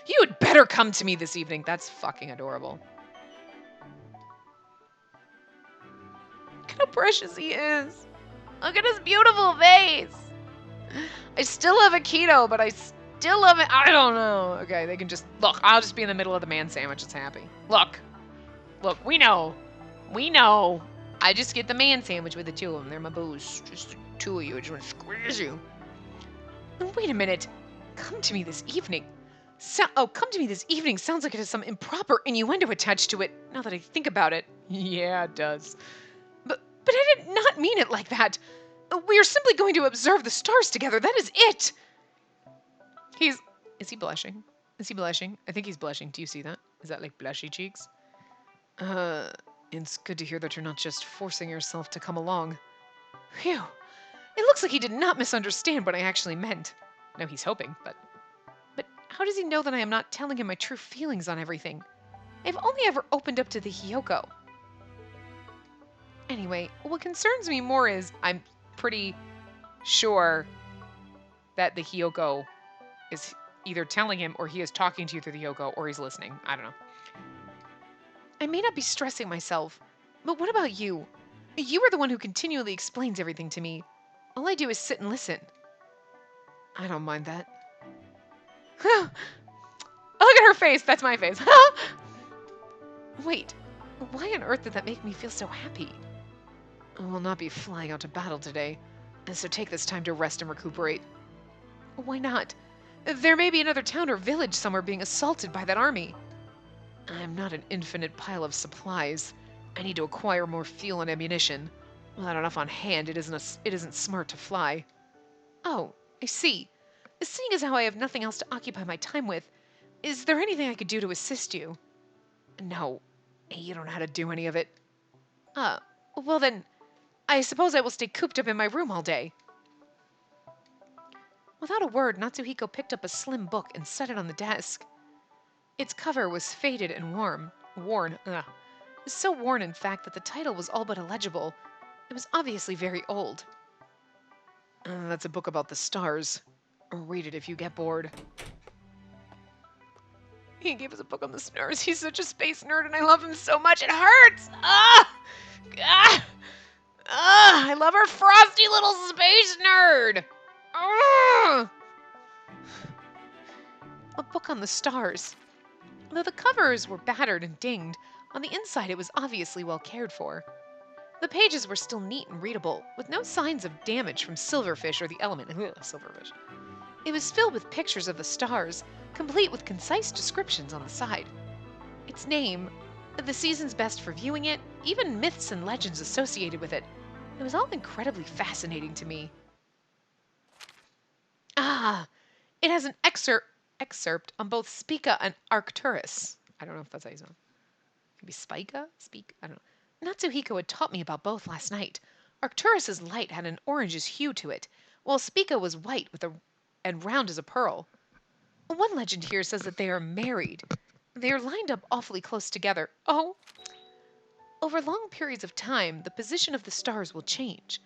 You had better come to me this evening. That's fucking adorable. Look how precious he is. Look at his beautiful face. I still love Akito, but I still love it. I don't know. Okay, they can just look. I'll just be in the middle of the man sandwich. It's happy. Look, we know. I just get the man sandwich with the two of them. They're my boos. Just the two of you. I just want to squeeze you. Wait a minute. Come to me this evening. Come to me this evening sounds like it has some improper innuendo attached to it, now that I think about it. Yeah, it does. But I did not mean it like that. We are simply going to observe the stars together. That is it. Is he blushing? I think he's blushing. Do you see that? Is that like blushy cheeks? It's good to hear that you're not just forcing yourself to come along. Phew. It looks like he did not misunderstand what I actually meant. No, he's hoping, but how does he know that I am not telling him my true feelings on everything? I've only ever opened up to the Hyoko. Anyway, what concerns me more is I'm pretty sure that the Hyoko is either telling him or he is talking to you through the Hyoko or he's listening. I don't know. I may not be stressing myself, but what about you? You are the one who continually explains everything to me. All I do is sit and listen. I don't mind that. Look at her face. That's my face. Wait, why on earth did that make me feel so happy? I will not be flying out to battle today, and so take this time to rest and recuperate. Why not? There may be another town or village somewhere being assaulted by that army. I'm not an infinite pile of supplies. I need to acquire more fuel and ammunition. Without enough on hand, it isn't smart to fly. Oh, I see. Seeing as how I have nothing else to occupy my time with, is there anything I could do to assist you? No, you don't know how to do any of it. Well then, I suppose I will stay cooped up in my room all day. Without a word, Natsuhiko picked up a slim book and set it on the desk. Its cover was faded and worn. So worn, in fact, that the title was all but illegible. It was obviously very old. That's a book about the stars. Read it if you get bored. He gave us a book on the stars. He's such a space nerd, and I love him so much. It hurts! I love our frosty little space nerd! A book on the stars. Though the covers were battered and dinged, on the inside it was obviously well cared for. The pages were still neat and readable, with no signs of damage from silverfish or the element. Silverfish. It was filled with pictures of the stars, complete with concise descriptions on the side. Its name, the seasons best for viewing it, even myths and legends associated with it. It was all incredibly fascinating to me. It has an excerpt on both Spica and Arcturus. I don't know if that's how you say it. Maybe Spica? I don't know. Natsuhiko had taught me about both last night. Arcturus's light had an orangish hue to it, while Spica was white and round as a pearl. One legend here says that they are married. They are lined up awfully close together. Oh! Over long periods of time, the position of the stars will change.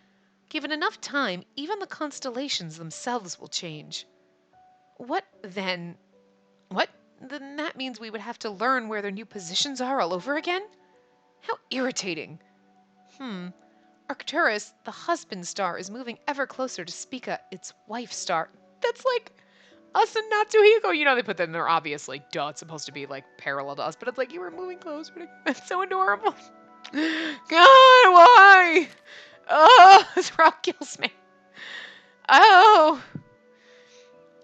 Given enough time, even the constellations themselves will change. What then? What? Then that means we would have to learn where their new positions are all over again? How irritating. Arcturus, the husband star, is moving ever closer to Spica, its wife star. That's like us and Natsuhiko. You know, they put that in there, obviously. Duh, it's supposed to be like parallel to us, but it's like you were moving closer. That's so adorable. God, why? Oh, this rock kills me. Oh.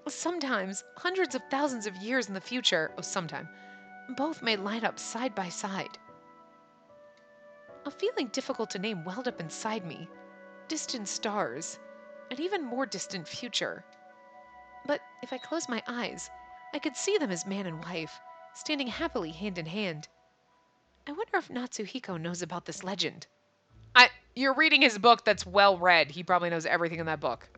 Sometimes, hundreds of thousands of years in the future, both may line up side by side. A feeling difficult to name welled up inside me. Distant stars, an even more distant future. But if I closed my eyes, I could see them as man and wife, standing happily hand in hand. I wonder if Natsuhiko knows about this legend. You're reading his book that's well read. He probably knows everything in that book.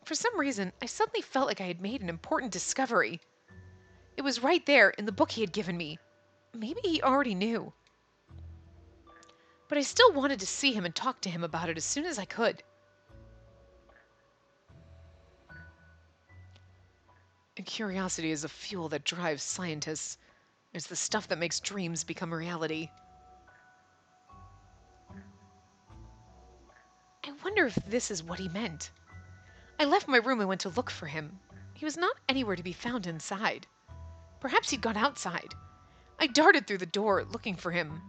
For some reason, I suddenly felt like I had made an important discovery. It was right there in the book he had given me. Maybe he already knew. but I still wanted to see him and talk to him about it as soon as I could. And curiosity is the fuel that drives scientists. It's the stuff that makes dreams become reality. I wonder if this is what he meant. I left my room and went to look for him. He was not anywhere to be found inside. Perhaps he'd gone outside. I darted through the door, looking for him.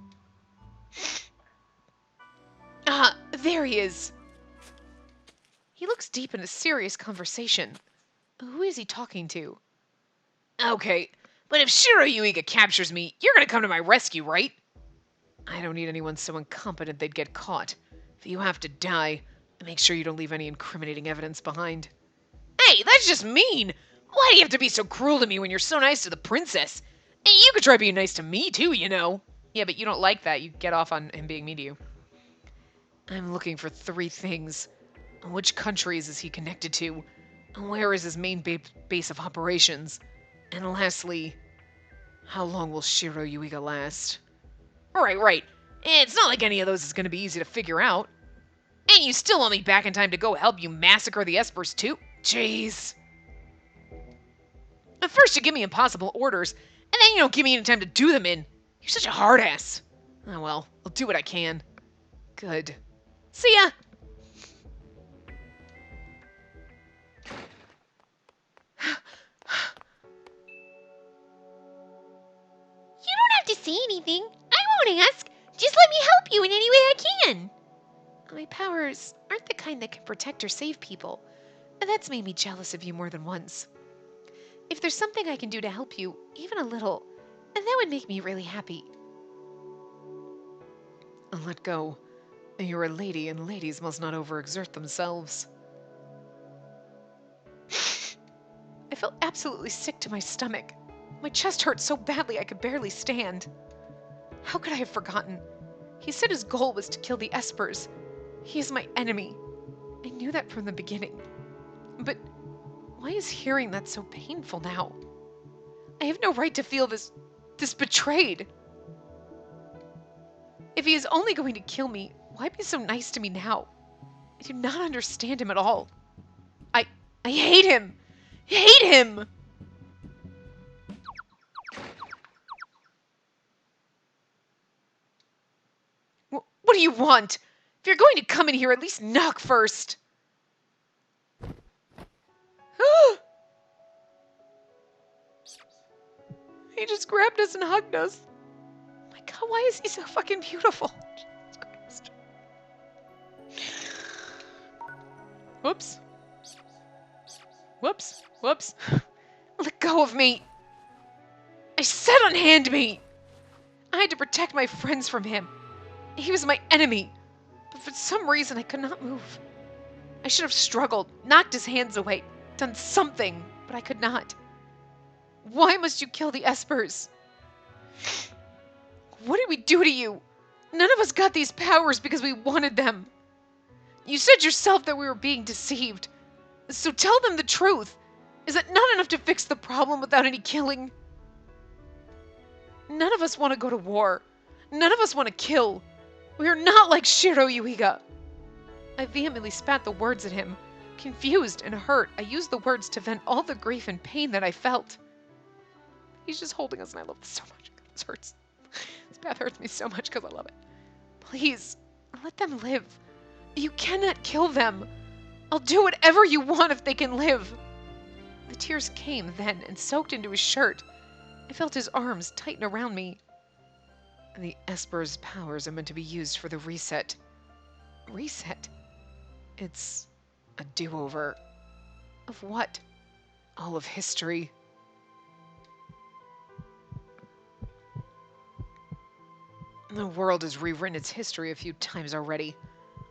Ah, there he is. He looks deep in a serious conversation. Who is he talking to? Okay, but if Shiro Yuiga captures me, you're gonna come to my rescue, right? I don't need anyone so incompetent they'd get caught. If you have to die, make sure you don't leave any incriminating evidence behind. Hey, that's just mean! Why do you have to be so cruel to me when you're so nice to the princess? Hey, you could try being nice to me too, you know. Yeah, but you don't like that. You get off on him being mean to you. I'm looking for 3 things. Which countries is he connected to? Where is his main base of operations? And lastly, how long will Shiro Yuiga last? Right. It's not like any of those is going to be easy to figure out. And you still want me back in time to go help you massacre the Espers too? Jeez. At first you give me impossible orders, and then you don't give me any time to do them in. You're such a hard ass. Oh well, I'll do what I can. Good. See ya! You don't have to say anything. I won't ask. Just let me help you in any way I can. My powers aren't the kind that can protect or save people. That's made me jealous of you more than once. If there's something I can do to help you, even a little, that would make me really happy. Let go. You're a lady, and ladies must not overexert themselves. I felt absolutely sick to my stomach. My chest hurt so badly I could barely stand. How could I have forgotten? He said his goal was to kill the Espers. He is my enemy. I knew that from the beginning. But why is hearing that so painful now? I have no right to feel this betrayed. If he is only going to kill me, why be so nice to me now? I do not understand him at all. I hate him! Hate him! What do you want? If you're going to come in here, at least knock first. He just grabbed us and hugged us. My God, why is he so fucking beautiful? Jesus Christ. Whoops. Whoops. Let go of me. I said unhand me. I had to protect my friends from him. He was my enemy. But for some reason, I could not move. I should have struggled, knocked his hands away, done something, but I could not. Why must you kill the Espers? What did we do to you? None of us got these powers because we wanted them. You said yourself that we were being deceived. So tell them the truth. Is it not enough to fix the problem without any killing? None of us want to go to war. None of us want to kill. We are not like Shiro Yuiga. I vehemently spat the words at him. Confused and hurt, I used the words to vent all the grief and pain that I felt. He's just holding us and I love this so much. This hurts. This bath hurts me so much because I love it. Please, let them live. You cannot kill them. I'll do whatever you want if they can live. The tears came then and soaked into his shirt. I felt his arms tighten around me. The Esper's powers are meant to be used for the reset. Reset? It's a do-over. Of what? All of history. The world has rewritten its history a few times already.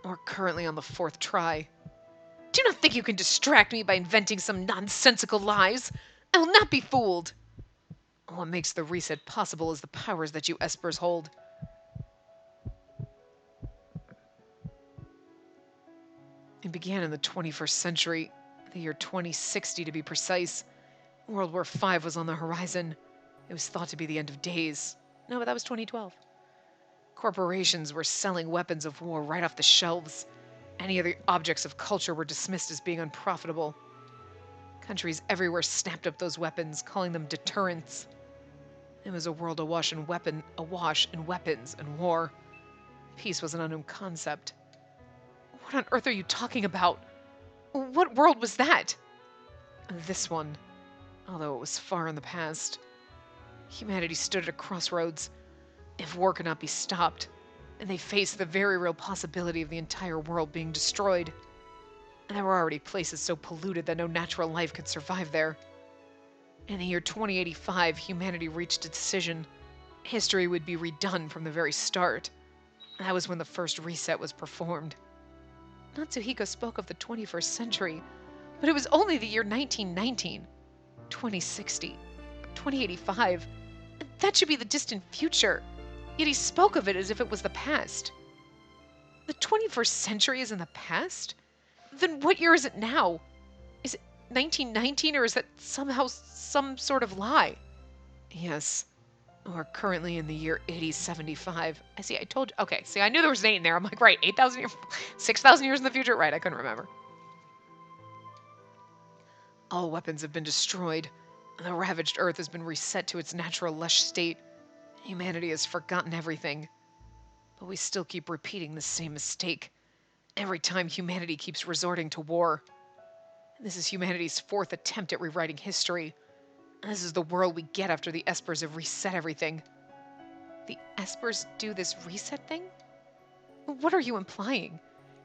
We're currently on the 4th try. Do not think you can distract me by inventing some nonsensical lies. I will not be fooled. What makes the reset possible is the powers that you Espers hold. It began in the 21st century, the year 2060 to be precise. World War V was on the horizon. It was thought to be the end of days. No, but that was 2012. Corporations were selling weapons of war right off the shelves. Any other objects of culture were dismissed as being unprofitable. Countries everywhere snapped up those weapons, calling them deterrents. It was a world awash in weapons and war. Peace was an unknown concept. What on earth are you talking about? What world was that? This one, although it was far in the past. Humanity stood at a crossroads. If war could not be stopped, and they faced the very real possibility of the entire world being destroyed. And there were already places so polluted that no natural life could survive there. In the year 2085, humanity reached a decision. History would be redone from the very start. That was when the first reset was performed. Natsuhiko spoke of the 21st century, but it was only the year 1919, 2060, 2085. That should be the distant future. Yet he spoke of it as if it was the past. The 21st century is in the past? Then what year is it now? Is it 1919 or is that somehow some sort of lie? Yes. We're currently in the year 8075. I told you. Okay, see, I knew there was an 8 in there. I'm like, right, 8,000 years, 6,000 years in the future? Right, I couldn't remember. All weapons have been destroyed. The ravaged Earth has been reset to its natural lush state. Humanity has forgotten everything. But we still keep repeating the same mistake. Every time humanity keeps resorting to war. This is humanity's 4th attempt at rewriting history. This is the world we get after the Espers have reset everything. The Espers do this reset thing? What are you implying?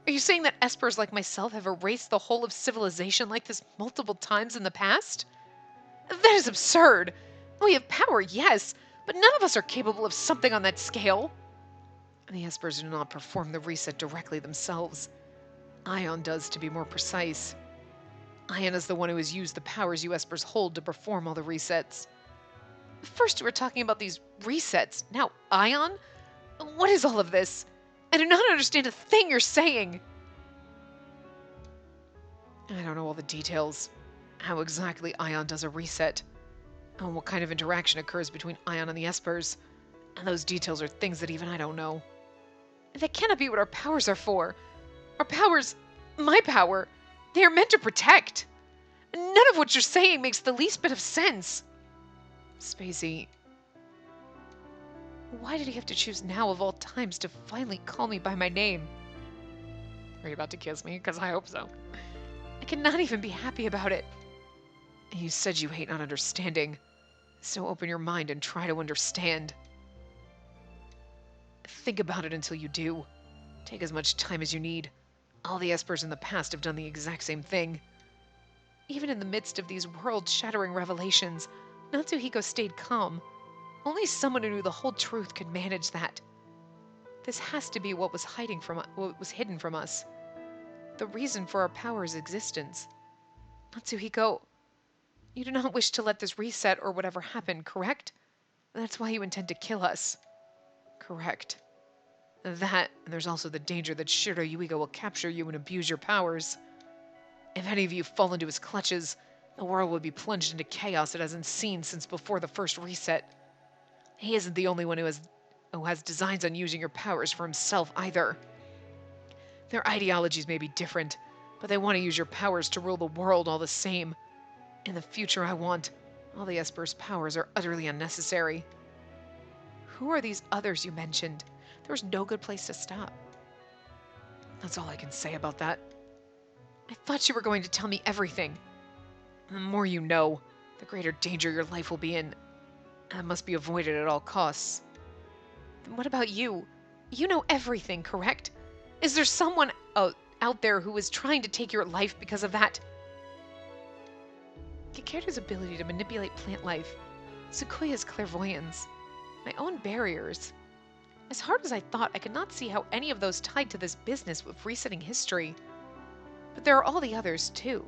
Are you saying that Espers like myself have erased the whole of civilization like this multiple times in the past? That is absurd! We have power, yes, but none of us are capable of something on that scale. The Espers do not perform the reset directly themselves. Ion does, to be more precise. Ion is the one who has used the powers you Espers hold to perform all the resets. First we were talking about these resets, now Ion? What is all of this? I do not understand a thing you're saying. I don't know all the details. How exactly Ion does a reset. And what kind of interaction occurs between Ion and the Espers. And those details are things that even I don't know. That cannot be what our powers are for. Our powers, my power, they are meant to protect. None of what you're saying makes the least bit of sense. Spacey, why did he have to choose now of all times to finally call me by my name? Are you about to kiss me? Because I hope so. I cannot even be happy about it. You said you hate not understanding. So open your mind and try to understand. Think about it until you do. Take as much time as you need. All the Espers in the past have done the exact same thing. Even in the midst of these world-shattering revelations, Natsuhiko stayed calm. Only someone who knew the whole truth could manage that. This has to be what was hidden from us. The reason for our power's existence. Natsuhiko, you do not wish to let this reset or whatever happen, correct? That's why you intend to kill us. Correct. That, and there's also the danger that Shiro Yuiga will capture you and abuse your powers. If any of you fall into his clutches, the world would be plunged into chaos it hasn't seen since before the first reset. He isn't the only one who has designs on using your powers for himself either. Their ideologies may be different, but they want to use your powers to rule the world all the same. In the future I want, all the Esper's powers are utterly unnecessary. Who are these others you mentioned? There's no good place to stop. That's all I can say about that. I thought you were going to tell me everything. The more you know, the greater danger your life will be in. That must be avoided at all costs. Then what about you? You know everything, correct? Is there someone out there who is trying to take your life because of that? Kikaru's ability to manipulate plant life, Sukuya's clairvoyance, my own barriers. As hard as I thought, I could not see how any of those tied to this business of resetting history. But there are all the others, too.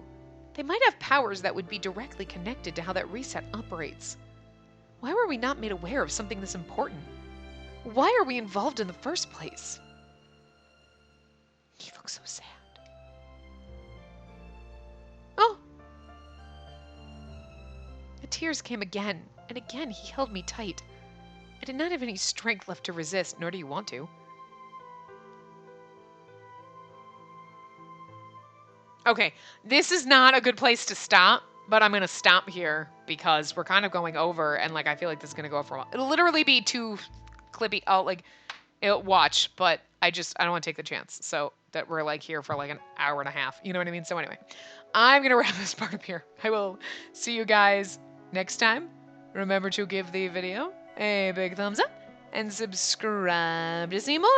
They might have powers that would be directly connected to how that reset operates. Why were we not made aware of something this important? Why are we involved in the first place? He looks so sad. Oh! The tears came again, and again he held me tight. I did not have any strength left to resist, nor do you want to. Okay, this is not a good place to stop, but I'm gonna stop here because we're kind of going over, and like I feel like this is gonna go for a while. It'll literally be too clippy. Oh, like it'll watch, but I don't want to take the chance. So that we're like here for like an hour and a half. You know what I mean? So anyway, I'm gonna wrap this part up here. I will see you guys next time. Remember to give the video a big thumbs up and subscribe to see more.